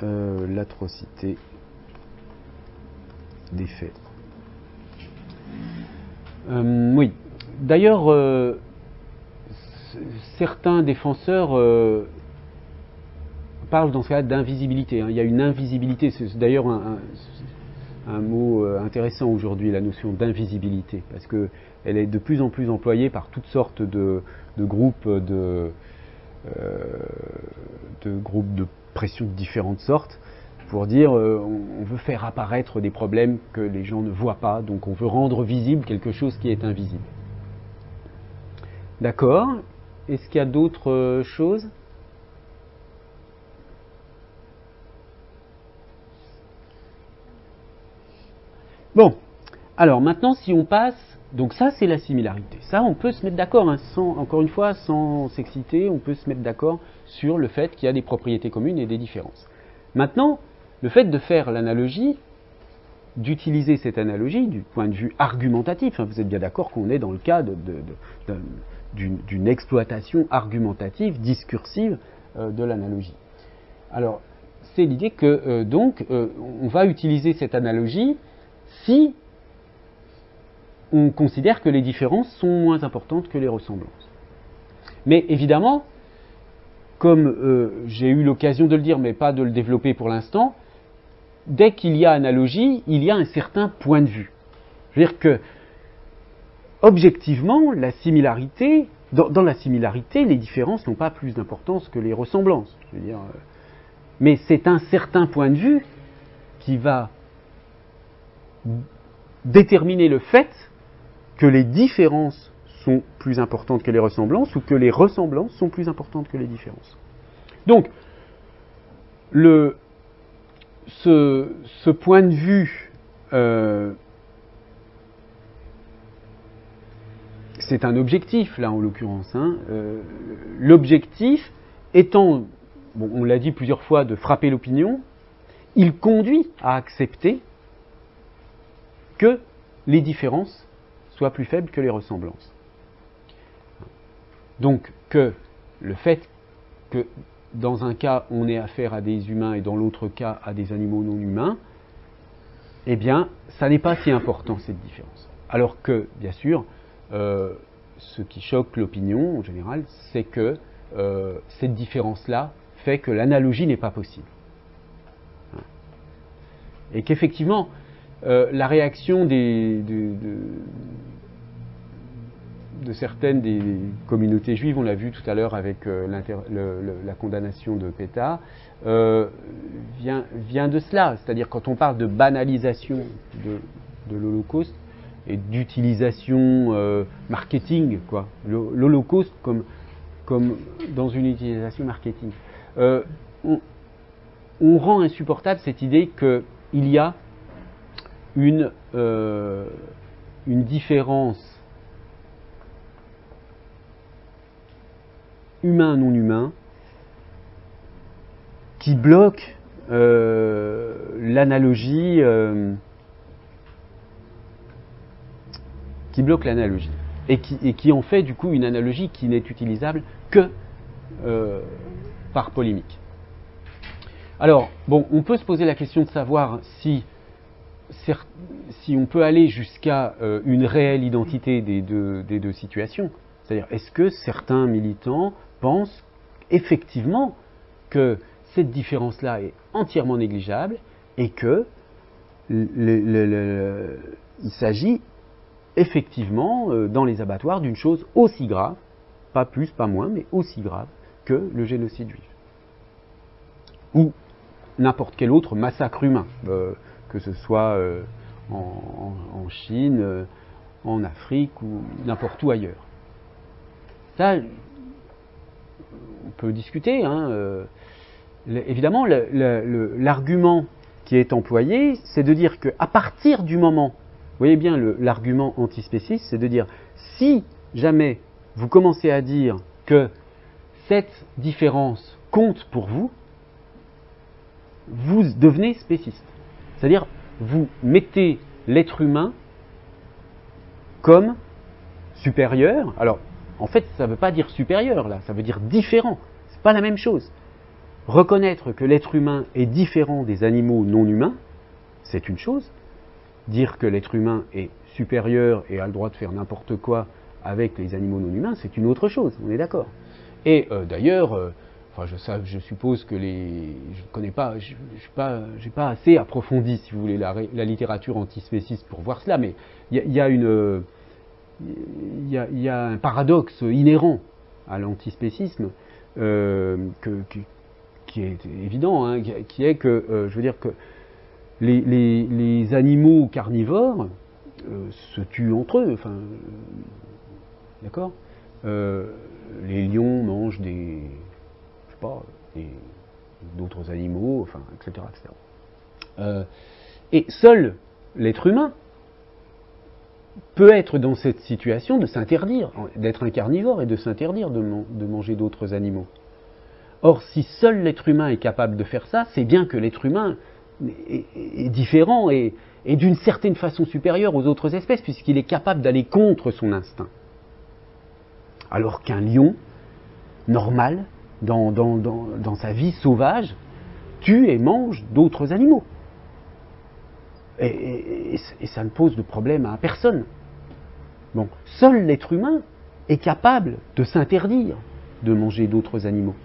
l'atrocité des faits. Oui. D'ailleurs, certains défenseurs parlent dans ce cas d'invisibilité. Il y a une invisibilité. C'est d'ailleurs un mot intéressant aujourd'hui, la notion d'invisibilité, parce qu'elle est de plus en plus employée par toutes sortes de groupes de pression de différentes sortes, pour dire on veut faire apparaître des problèmes que les gens ne voient pas, donc on veut rendre visible quelque chose qui est invisible. D'accord. Est-ce qu'il y a d'autres choses? Bon, alors maintenant si on passe, donc ça c'est la similarité, ça on peut se mettre d'accord, encore une fois, sans s'exciter, on peut se mettre d'accord sur le fait qu'il y a des propriétés communes et des différences. Maintenant, le fait de faire l'analogie, d'utiliser cette analogie du point de vue argumentatif, vous êtes bien d'accord qu'on est dans le cas d'une exploitation argumentative, discursive de l'analogie. Alors, c'est l'idée que on va utiliser cette analogie si on considère que les différences sont moins importantes que les ressemblances. Mais évidemment, comme j'ai eu l'occasion de le dire, mais pas de le développer pour l'instant, dès qu'il y a analogie, il y a un certain point de vue. Je veux dire que, objectivement, la similarité, dans la similarité, les différences n'ont pas plus d'importance que les ressemblances. Je veux dire, mais c'est un certain point de vue qui va déterminer le fait que les différences sont plus importantes que les ressemblances ou que les ressemblances sont plus importantes que les différences. Donc, ce point de vue, c'est un objectif, là, en l'occurrence. L'objectif étant, bon, on l'a dit plusieurs fois, de frapper l'opinion, il conduit à accepter que les différences soient plus faibles que les ressemblances. Donc, que le fait que dans un cas, on ait affaire à des humains et dans l'autre cas, à des animaux non humains, eh bien, ça n'est pas si important, cette différence. Alors que, bien sûr, ce qui choque l'opinion, en général, c'est que cette différence-là fait que l'analogie n'est pas possible. Et qu'effectivement, la réaction de certaines des communautés juives, on l'a vu tout à l'heure avec la condamnation de PETA, vient de cela. C'est-à-dire quand on parle de banalisation de l'Holocauste et d'utilisation marketing, quoi. L'Holocauste comme dans une utilisation marketing. On rend insupportable cette idée qu'il y a une différence humain-non humain qui bloque l'analogie et qui en fait du coup une analogie qui n'est utilisable que par polémique. Alors, bon, on peut se poser la question de savoir si on peut aller jusqu'à une réelle identité des deux situations. C'est-à-dire, est-ce que certains militants pensent effectivement que cette différence-là est entièrement négligeable et que il s'agit effectivement dans les abattoirs d'une chose aussi grave, pas plus, pas moins, mais aussi grave que le génocide juif. Ou n'importe quel autre massacre humain, que ce soit en Chine, en Afrique ou n'importe où ailleurs. Ça, on peut discuter. Évidemment, l'argument qui est employé, c'est de dire qu'à partir du moment, vous voyez bien l'argument antispéciste, c'est de dire si jamais vous commencez à dire que cette différence compte pour vous, vous devenez spéciste. C'est-à-dire, vous mettez l'être humain comme supérieur. Alors, en fait, ça ne veut pas dire supérieur, là, ça veut dire différent. Ce n'est pas la même chose. Reconnaître que l'être humain est différent des animaux non humains, c'est une chose. Dire que l'être humain est supérieur et a le droit de faire n'importe quoi avec les animaux non humains, c'est une autre chose, on est d'accord. Et d'ailleurs, je suppose que je ne connais pas, j'ai pas assez approfondi, si vous voulez, la littérature antispéciste pour voir cela, mais il y a un paradoxe inhérent à l'antispécisme qui est évident, qui est que, je veux dire que les animaux carnivores se tuent entre eux, d'accord. Les lions mangent d'autres animaux, etc. Et seul l'être humain peut être dans cette situation de s'interdire, d'être un carnivore et de s'interdire de manger d'autres animaux. Or, si seul l'être humain est capable de faire ça, c'est bien que l'être humain est différent et d'une certaine façon supérieur aux autres espèces, puisqu'il est capable d'aller contre son instinct. Alors qu'un lion, normal, dans sa vie sauvage, tue et mange d'autres animaux. Et ça ne pose de problème à personne. Bon, seul l'être humain est capable de s'interdire de manger d'autres animaux.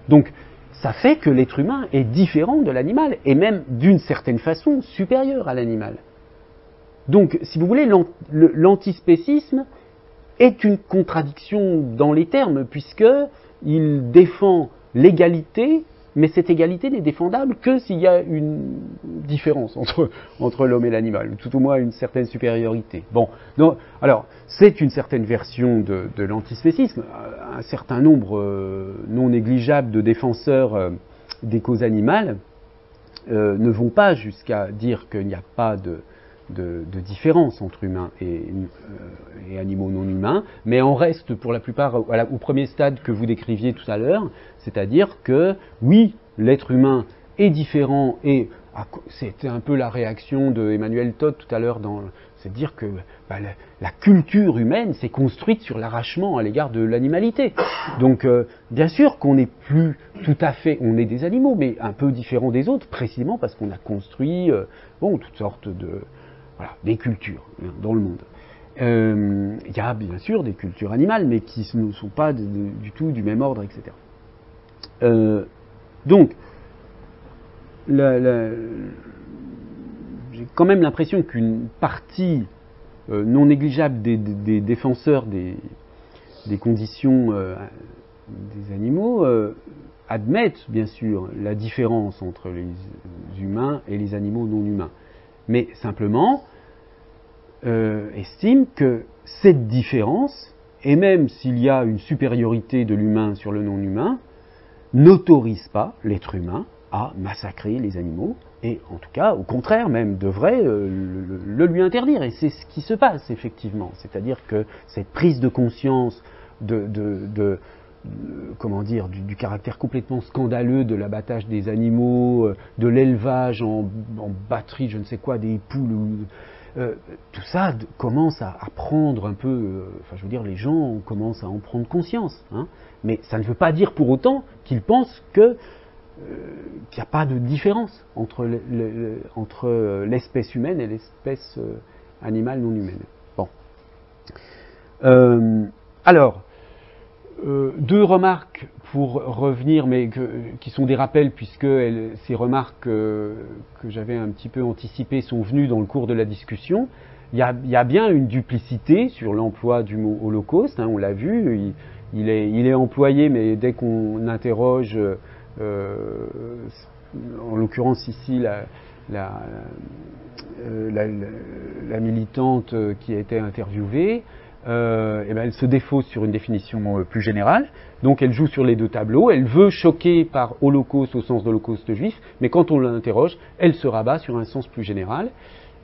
Donc, ça fait que l'être humain est différent de l'animal, et même d'une certaine façon supérieur à l'animal. Donc, si vous voulez, l'antispécisme est une contradiction dans les termes, puisqu'il défend l'égalité, mais cette égalité n'est défendable que s'il y a une différence entre l'homme et l'animal, tout au moins une certaine supériorité. Bon, donc, alors, c'est une certaine version de l'antispécisme. Un certain nombre non négligeable de défenseurs des causes animales ne vont pas jusqu'à dire qu'il n'y a pas de différence entre humains et animaux non humains, mais on reste pour la plupart au premier stade que vous décriviez tout à l'heure, c'est-à-dire que oui, l'être humain est différent, et c'était un peu la réaction de Emmanuel Todd tout à l'heure, c'est de dire que la culture humaine s'est construite sur l'arrachement à l'égard de l'animalité. Donc bien sûr qu'on n'est plus tout à fait, on est des animaux, mais un peu différents des autres, précisément parce qu'on a construit toutes sortes des cultures dans le monde. Il y a bien sûr des cultures animales, mais qui ne sont pas du tout du même ordre, etc. Donc, j'ai quand même l'impression qu'une partie non négligeable des défenseurs des conditions des animaux admettent bien sûr la différence entre les humains et les animaux non humains, mais simplement estiment que cette différence, et même s'il y a une supériorité de l'humain sur le non humain, n'autorise pas l'être humain à massacrer les animaux, et en tout cas, au contraire même, devrait le lui interdire. Et c'est ce qui se passe, effectivement. C'est-à-dire que cette prise de conscience du caractère complètement scandaleux de l'abattage des animaux, de l'élevage en batterie, je ne sais quoi, des poules, tout ça commence à prendre un peu, les gens commencent à en prendre conscience. Hein, mais ça ne veut pas dire pour autant qu'ils pensent qu'il n'y a pas de différence entre l'espèce humaine et l'espèce animale non humaine. Bon. Alors, deux remarques pour revenir, mais qui sont des rappels, puisque ces remarques que j'avais un petit peu anticipées sont venues dans le cours de la discussion. Il y a bien une duplicité sur l'emploi du mot holocauste, hein, on l'a vu, il est employé, mais dès qu'on interroge, en l'occurrence ici la militante qui a été interviewée, elle se défausse sur une définition plus générale, donc elle joue sur les deux tableaux, elle veut choquer par holocauste au sens d'holocauste juif, mais quand on l'interroge, elle se rabat sur un sens plus général.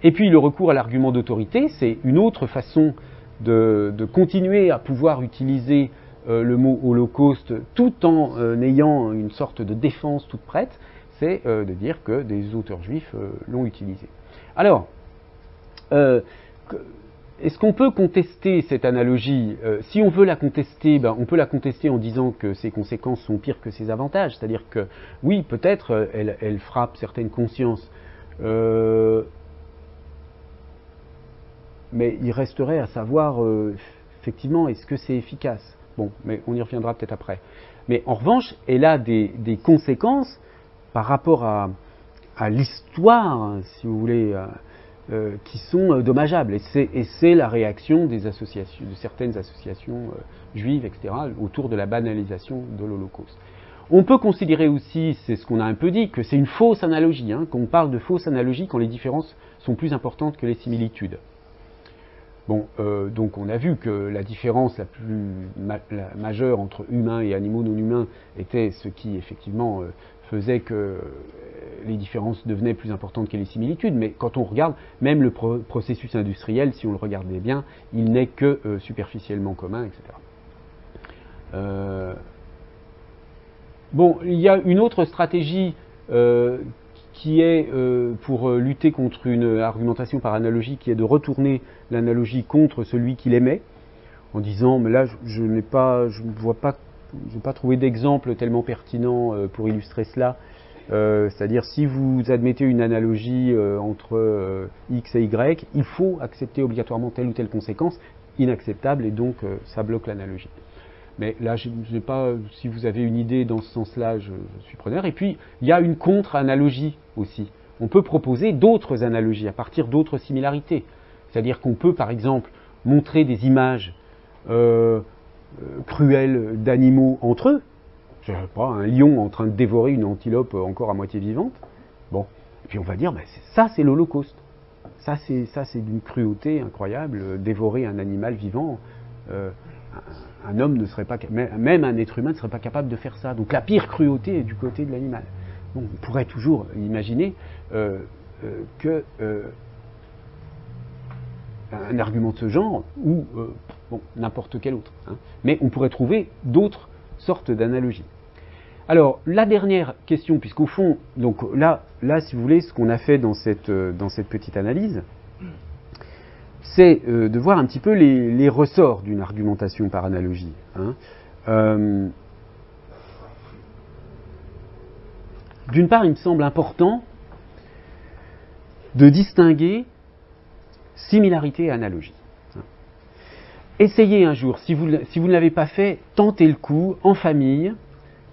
Et puis le recours à l'argument d'autorité, c'est une autre façon de continuer à pouvoir utiliser le mot holocauste tout en ayant une sorte de défense toute prête, c'est de dire que des auteurs juifs l'ont utilisé. Alors, est-ce qu'on peut contester cette analogie ? Si on veut la contester, on peut la contester en disant que ses conséquences sont pires que ses avantages, c'est-à-dire que oui, peut-être elle frappe certaines consciences, mais il resterait à savoir effectivement est-ce que c'est efficace. Bon, mais on y reviendra peut-être après. Mais en revanche, elle a des conséquences par rapport à l'histoire, si vous voulez, qui sont dommageables. Et c'est la réaction de certaines associations juives, etc., autour de la banalisation de l'Holocauste. On peut considérer aussi, c'est ce qu'on a un peu dit, que c'est une fausse analogie, hein, qu'on parle de fausse analogie quand les différences sont plus importantes que les similitudes. Bon, donc on a vu que la différence la plus majeure entre humains et animaux non humains était ce qui effectivement faisait que les différences devenaient plus importantes que les similitudes, mais quand on regarde, même le processus industriel, si on le regardait bien, il n'est que superficiellement commun, etc. Bon, il y a une autre stratégie qui est pour lutter contre une argumentation par analogie, qui est de retourner l'analogie contre celui qui l'émet, en disant, mais là je n'ai pas trouvé d'exemple tellement pertinent pour illustrer cela, C'est-à-dire, si vous admettez une analogie entre X et Y, il faut accepter obligatoirement telle ou telle conséquence inacceptable, et donc ça bloque l'analogie. Mais là, je n'ai pas, si vous avez une idée dans ce sens-là, je suis preneur. Et puis, il y a une contre-analogie aussi. On peut proposer d'autres analogies à partir d'autres similarités. C'est-à-dire qu'on peut, par exemple, montrer des images cruelles d'animaux entre eux. Je ne sais pas, un lion en train de dévorer une antilope encore à moitié vivante. Bon, et puis on va dire, ben, ça c'est l'Holocauste. Ça c'est d'une cruauté incroyable. Dévorer un animal vivant, un homme ne serait pas, même un être humain ne serait pas capable de faire ça. Donc la pire cruauté est du côté de l'animal. Bon, on pourrait toujours imaginer que un argument de ce genre, ou bon, n'importe quel autre. Hein. Mais on pourrait trouver d'autres sortes d'analogies. Alors, la dernière question, puisqu'au fond, donc là, si vous voulez, ce qu'on a fait dans cette petite analyse, c'est de voir un petit peu les ressorts d'une argumentation par analogie. Hein. D'une part, il me semble important de distinguer similarité et analogie. Essayez un jour, si vous ne l'avez pas fait, tentez le coup en famille,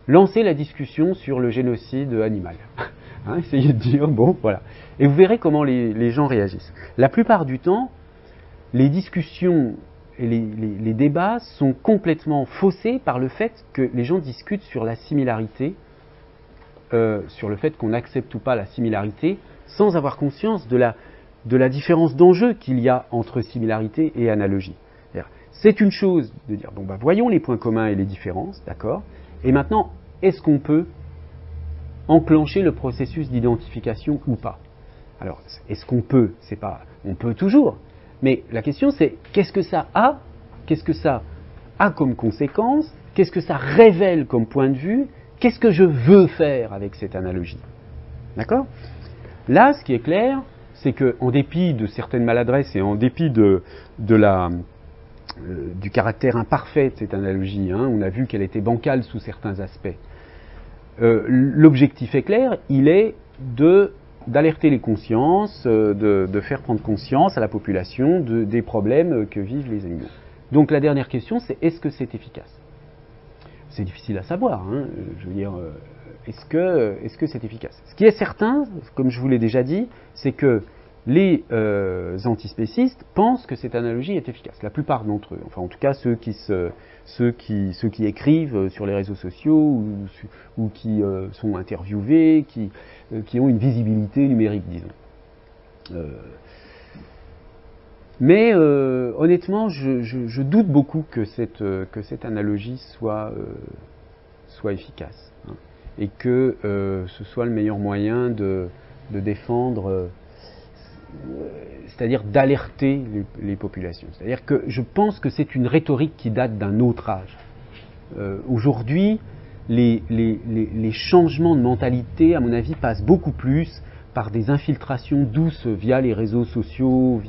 lancez la discussion sur le génocide animal. Hein, essayez de dire, bon, voilà. Et vous verrez comment les gens réagissent. La plupart du temps, les discussions et les débats sont complètement faussés par le fait que les gens discutent sur la similarité, sur le fait qu'on accepte ou pas la similarité, sans avoir conscience de la différence d'enjeu qu'il y a entre similarité et analogie. C'est une chose de dire, bon, bah, voyons les points communs et les différences, d'accord, et maintenant, est-ce qu'on peut enclencher le processus d'identification ou pas? Alors, est-ce qu'on peut? C'est pas, on peut toujours, mais la question c'est, qu'est-ce que ça a comme conséquence? Qu'est-ce que ça révèle comme point de vue? Qu'est-ce que je veux faire avec cette analogie? D'accord? Là, ce qui est clair, c'est qu'en dépit de certaines maladresses et en dépit du caractère imparfait de cette analogie, hein, on a vu qu'elle était bancale sous certains aspects, l'objectif est clair, il est d'alerter les consciences, de faire prendre conscience à la population des problèmes que vivent les animaux. Donc la dernière question, c'est est-ce que c'est efficace? C'est difficile à savoir, hein, je veux dire, est-ce que c'est efficace? Ce qui est certain, comme je vous l'ai déjà dit, c'est que les antispécistes pensent que cette analogie est efficace. La plupart d'entre eux, enfin en tout cas ceux qui écrivent sur les réseaux sociaux ou qui sont interviewés, qui ont une visibilité numérique, disons. Mais honnêtement, je doute beaucoup que cette analogie soit efficace, hein, et que ce soit le meilleur moyen de défendre, c'est-à-dire d'alerter les populations. C'est-à-dire que je pense que c'est une rhétorique qui date d'un autre âge. Aujourd'hui, les changements de mentalité, à mon avis, passent beaucoup plus par des infiltrations douces via les réseaux sociaux,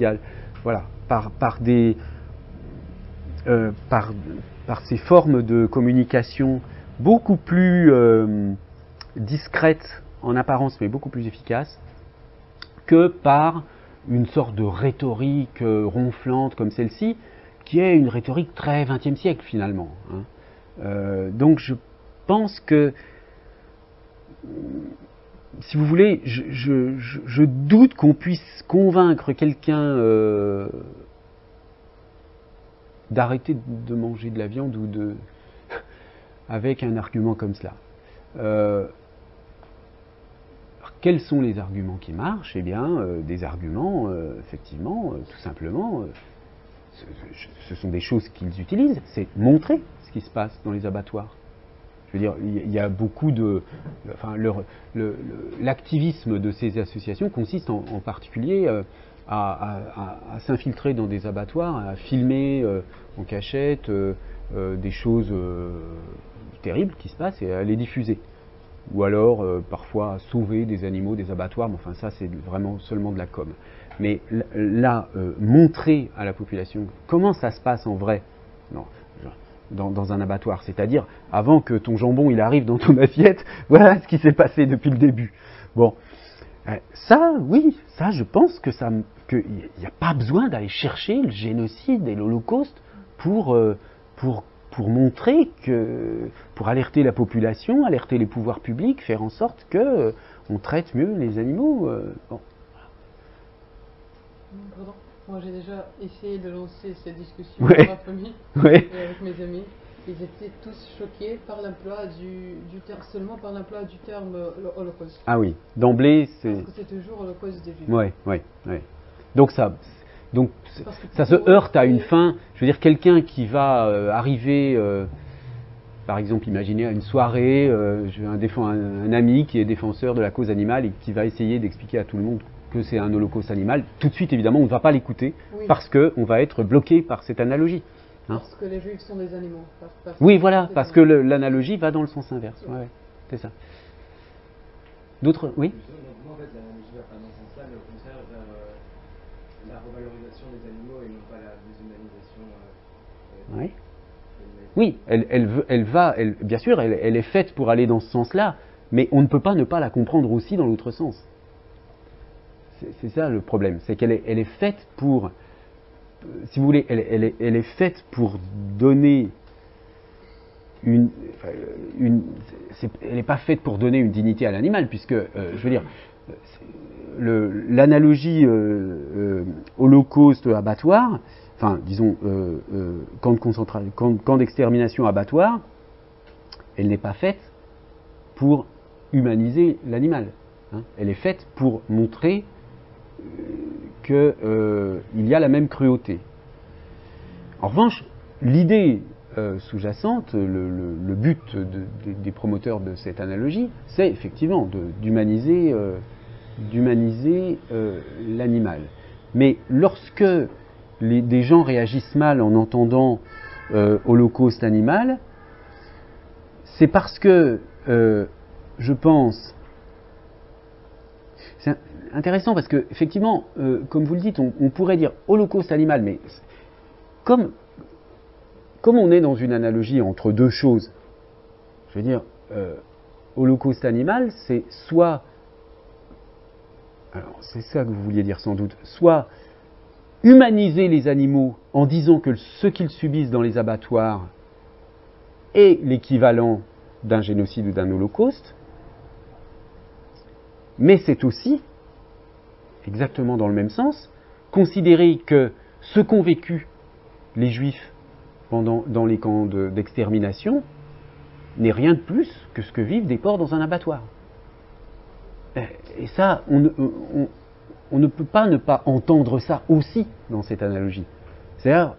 par ces formes de communication beaucoup plus discrètes en apparence, mais beaucoup plus efficaces, que par une sorte de rhétorique ronflante comme celle-ci, qui est une rhétorique très 20e siècle finalement. Hein. Donc je pense que, si vous voulez, je doute qu'on puisse convaincre quelqu'un d'arrêter de manger de la viande ou avec un argument comme cela. Quels sont les arguments qui marchent? Eh bien, des arguments, effectivement, tout simplement, ce sont des choses qu'ils utilisent, c'est montrer ce qui se passe dans les abattoirs. Je veux dire, il y a beaucoup de... Enfin, l'activisme de ces associations consiste en particulier à s'infiltrer dans des abattoirs, à filmer en cachette des choses terribles qui se passent et à les diffuser. Ou alors, parfois, à sauver des animaux des abattoirs, mais enfin ça c'est vraiment seulement de la com. Mais là, montrer à la population comment ça se passe en vrai, non, dans un abattoir. C'est-à-dire, avant que ton jambon il arrive dans ton assiette, voilà ce qui s'est passé depuis le début. Bon, ça, oui, ça, je pense qu'il n'y a pas besoin d'aller chercher le génocide et l'Holocauste pour montrer que, pour alerter la population, alerter les pouvoirs publics, faire en sorte que on traite mieux les animaux. Bon. Pardon. Moi, j'ai déjà essayé de lancer cette discussion Ouais. dans ma famille Ouais. et avec mes amis. Ils étaient tous choqués par l'emploi du terme, seulement par l'emploi du terme Holocauste. Ah oui, d'emblée, c'est... Parce que c'est toujours Holocauste des Juifs. Ouais. Donc ça se heurte à une fin. Je veux dire, quelqu'un qui va arriver, par exemple, imaginez à une soirée, un ami qui est défenseur de la cause animale et qui va essayer d'expliquer à tout le monde que c'est un holocauste animal. Tout de suite, évidemment, on ne va pas l'écouter parce qu'on va être bloqué par cette analogie. Hein. Parce que les Juifs sont des animaux. Oui, voilà, parce que l'analogie va dans le sens inverse. Ouais, c'est ça. D'autres? Oui. Moi, en fait, l'analogie va pas dans ce sens-là, mais au contraire vers la revalorisation des animaux et non pas la déshumanisation. Oui, bien sûr, elle est faite pour aller dans ce sens-là, mais on ne peut pas ne pas la comprendre aussi dans l'autre sens. C'est ça le problème, c'est qu'elle est faite pour, si vous voulez, elle est faite pour donner elle n'est pas faite pour donner une dignité à l'animal, puisque, je veux dire, l'analogie holocauste-abattoir, enfin, disons, camp d'extermination abattoir, elle n'est pas faite pour humaniser l'animal. Hein. Elle est faite pour montrer qu'il y a la même cruauté. En revanche, l'idée sous-jacente, le but des promoteurs de cette analogie, c'est effectivement d'humaniser l'animal. Mais lorsque des gens réagissent mal en entendant holocauste animal, c'est parce que, je pense, c'est intéressant parce que, effectivement, comme vous le dites, on pourrait dire holocauste animal, mais comme on est dans une analogie entre deux choses, je veux dire, holocauste animal, c'est soit, alors c'est ça que vous vouliez dire sans doute, soit humaniser les animaux en disant que ce qu'ils subissent dans les abattoirs est l'équivalent d'un génocide ou d'un holocauste, mais c'est aussi, exactement dans le même sens, considérer que ce qu'ont vécu les Juifs dans les camps d'extermination n'est rien de plus que ce que vivent des porcs dans un abattoir. Et ça, on ne peut pas ne pas entendre ça aussi dans cette analogie. C'est-à-dire,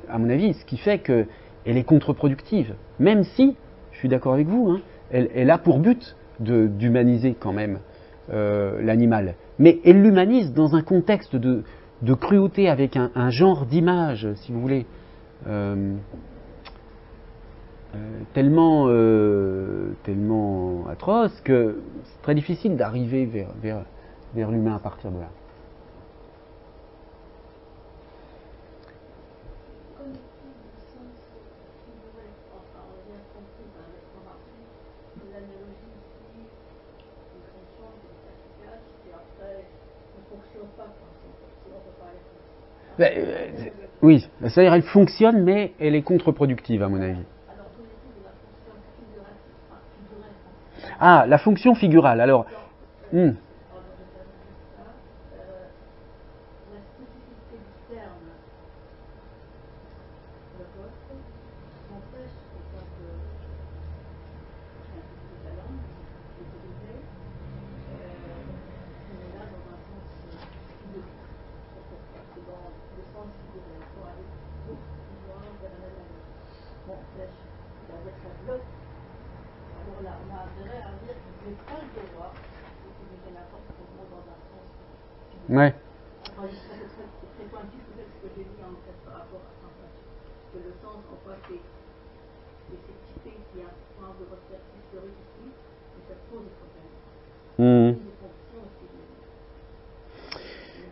à mon avis, ce qui fait qu'elle est contre-productive, même si, je suis d'accord avec vous, hein, elle a pour but d'humaniser quand même l'animal. Mais elle l'humanise dans un contexte de cruauté, avec un genre d'image, si vous voulez, tellement atroce que c'est très difficile d'arriver vers l'humain à partir de là. Oui, c'est-à-dire elle fonctionne, mais elle est contre-productive à mon avis. Ah, la fonction figurale. Alors, ouais.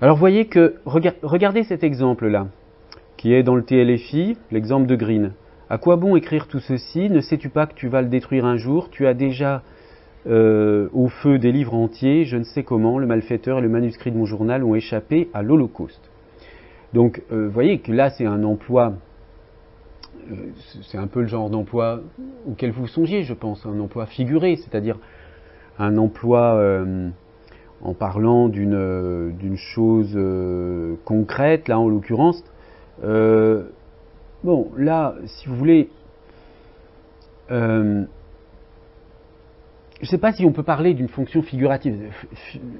Alors vous voyez que, regardez cet exemple-là, qui est dans le TLFI, l'exemple de Green. À quoi bon écrire tout ceci? Ne sais-tu pas que tu vas le détruire un jour? Tu as déjà au feu des livres entiers, je ne sais comment, le malfaiteur et le manuscrit de mon journal ont échappé à l'Holocauste. Donc, vous voyez que là, c'est un emploi, c'est un peu le genre d'emploi auquel vous songiez, je pense, un emploi figuré, c'est-à-dire un emploi en parlant d'une chose concrète, là en l'occurrence. Bon, là, si vous voulez, je ne sais pas si on peut parler d'une fonction figurative.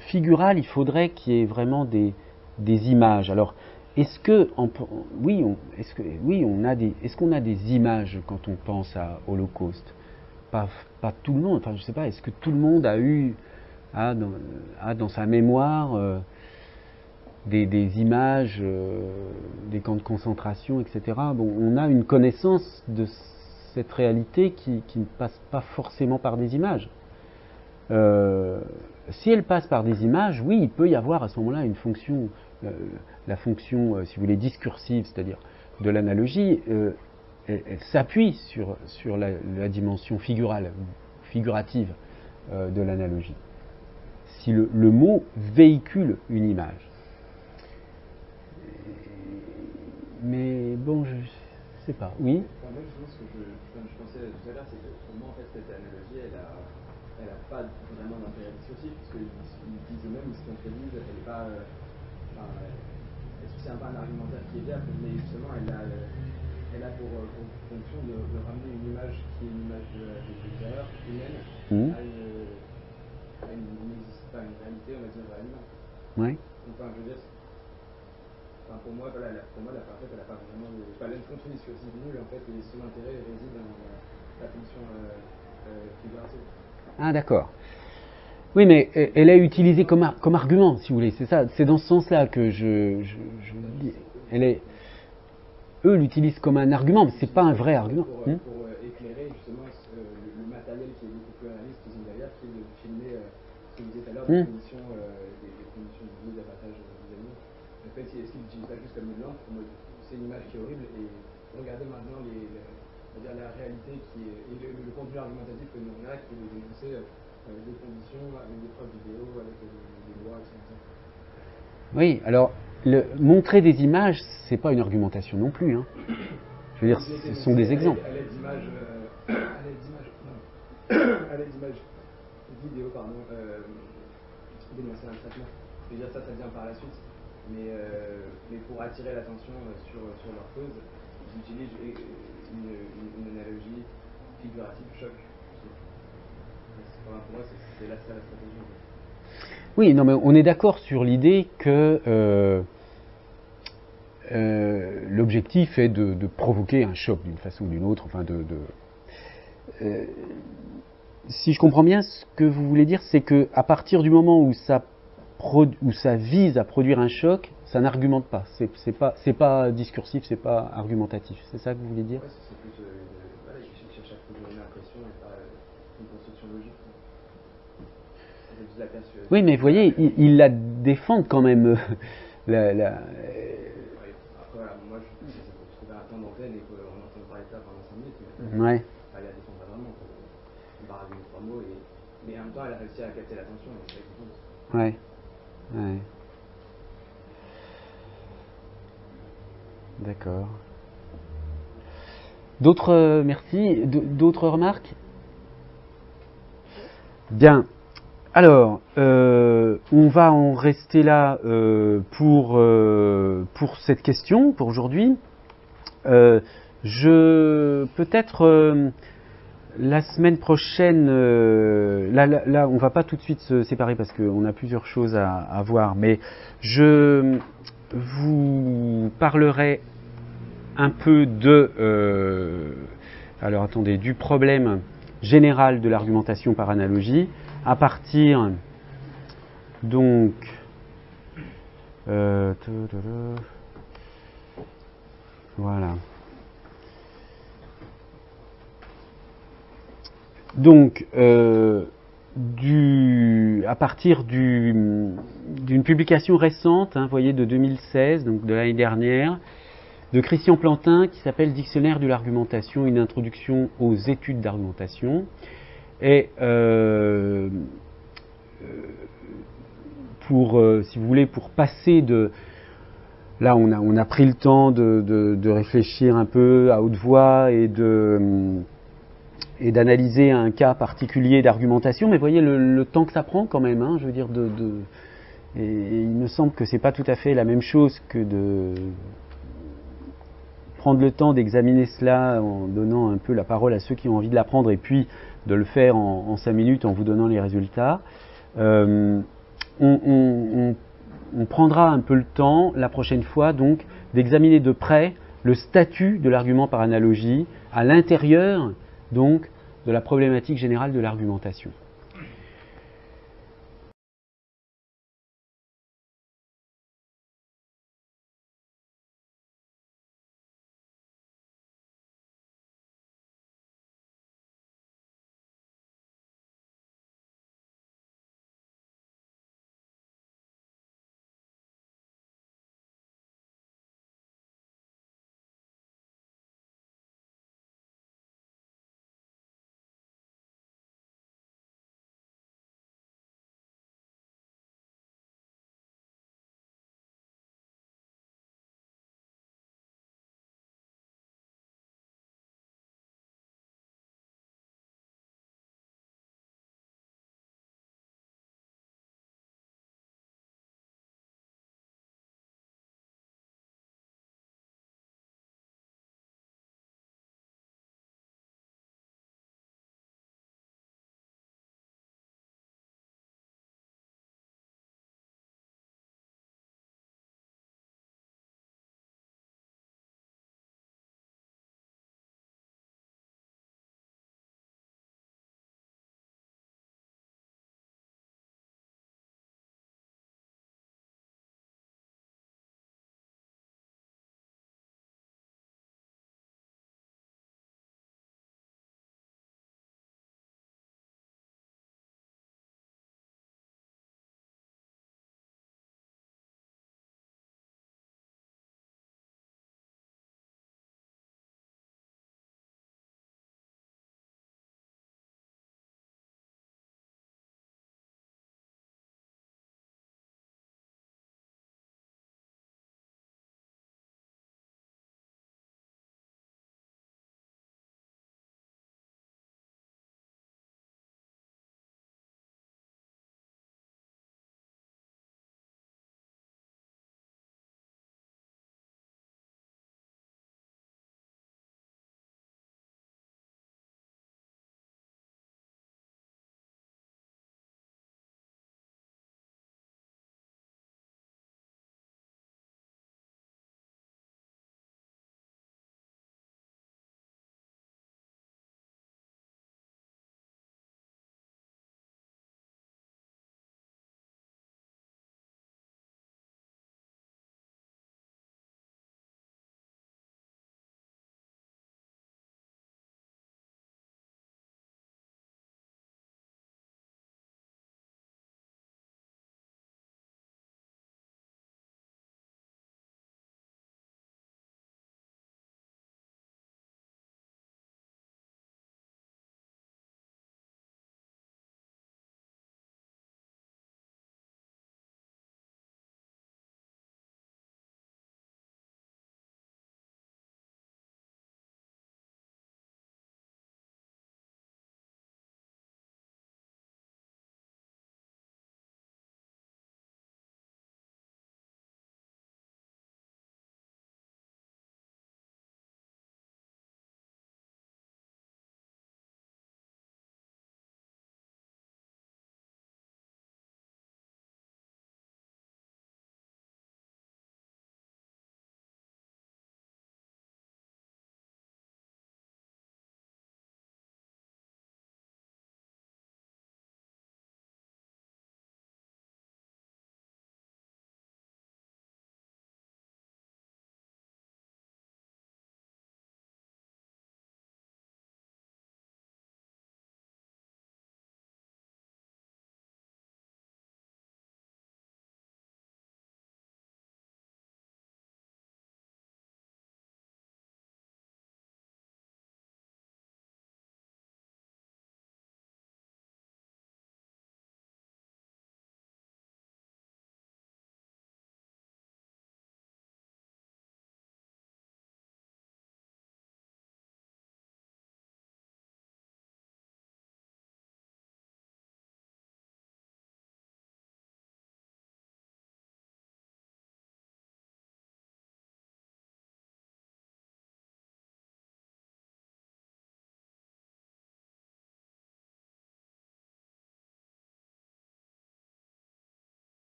Figurale, il faudrait qu'il y ait vraiment des images. Alors, est-ce qu'on a des images quand on pense à Holocauste? Pas tout le monde. Enfin, je ne sais pas. Est-ce que tout le monde a dans sa mémoire des images des camps de concentration, etc. Bon, on a une connaissance de cette réalité qui ne passe pas forcément par des images. Si elle passe par des images, oui, il peut y avoir à ce moment-là une fonction, la fonction, si vous voulez, discursive, c'est-à-dire de l'analogie, elle s'appuie sur la dimension figurative de l'analogie. Si le mot véhicule une image. Mais bon, je sais pas. Oui. Enfin, moi, justement, ce que je pensais tout à l'heure, c'est que pour moi, en fait, cette analogie, elle a pas vraiment d'intérêt discursif, parce qu'ils disent eux-mêmes, ils se contredisent, elle n'est pas. C'est pas un argumentaire qui est viable, mais justement, elle a pour fonction de ramener une image qui est une image des erreurs humaines à une réalité, on va dire, animale. Oui. Enfin, je veux dire. Enfin, pour moi, la parfaite, elle n'a pas vraiment une fonction discursive nulle, en fait, et son intérêt réside dans la fonction figurative. Ah, d'accord. Oui, mais elle est utilisée comme argument, si vous voulez. C'est ça, c'est dans ce sens-là que je dis. Eux l'utilisent comme un argument, mais c'est pas un vrai argument. Pour éclairer justement le matériel qui est beaucoup plus réaliste qu'ils ont derrière, qui est de filmer, ce que vous disiez tout à l'heure, des conditions de vie, d'abattage des animaux. En fait, est-ce qu'ils l'utilisent pas juste comme une lampe? C'est une image qui est horrible, et regardez maintenant la réalité qui est, et le contenu argumentatif que nous on a, qui est de dénoncer des conditions avec des preuves vidéo, avec des lois, etc. Oui, alors montrer des images, c'est pas une argumentation non plus. Hein. Je veux dire, ce sont des exemples. À l'aide d'images vidéo, pardon, dénoncer un traitement. Je veux dire, ça vient par la suite. Mais pour attirer l'attention sur leur cause, ils utilisent une analogie figurative choc. Pour moi, c'est la stratégie. Oui, non, mais on est d'accord sur l'idée que l'objectif est de provoquer un choc d'une façon ou d'une autre. Enfin, si je comprends bien, ce que vous voulez dire, c'est que à partir du moment où ça vise à produire un choc, ça n'argumente pas. C'est pas discursif, c'est pas argumentatif. C'est ça que vous voulez dire? Ouais, c'est plus ils cherchent à produire une impression et pas une construction logique. Oui, mais vous voyez, ils la défendent quand même. Après, voilà, moi, c'est pour trouver un temps d'antenne et qu'on entend parler de ça pendant 5 minutes, mais ouais. Elle la défend pas vraiment. On parle avec 3 mots, mais en même temps, elle a réussi à capter l'attention. Ouais. Ouais. D'accord. Merci. D'autres remarques? Bien. Alors, on va en rester là pour cette question, pour aujourd'hui. Peut-être la semaine prochaine, là, on va pas tout de suite se séparer parce qu'on a plusieurs choses à voir, mais je vous parlerai un peu du problème général de l'argumentation par analogie, à partir donc voilà. Donc à partir d'une publication récente, vous voyez, de 2016, donc de l'année dernière, de Christian Plantin qui s'appelle Dictionnaire de l'argumentation, une introduction aux études d'argumentation. Et si vous voulez, pour passer de... Là, on a pris le temps de réfléchir un peu à haute voix et d'analyser un cas particulier d'argumentation, mais vous voyez le temps que ça prend quand même, hein, je veux dire, et il me semble que c'est pas tout à fait la même chose que de prendre le temps d'examiner cela en donnant un peu la parole à ceux qui ont envie de l'apprendre et puis de le faire en 5 minutes en vous donnant les résultats. On prendra un peu le temps, la prochaine fois, donc, d'examiner de près le statut de l'argument par analogie à l'intérieur, donc, de la problématique générale de l'argumentation.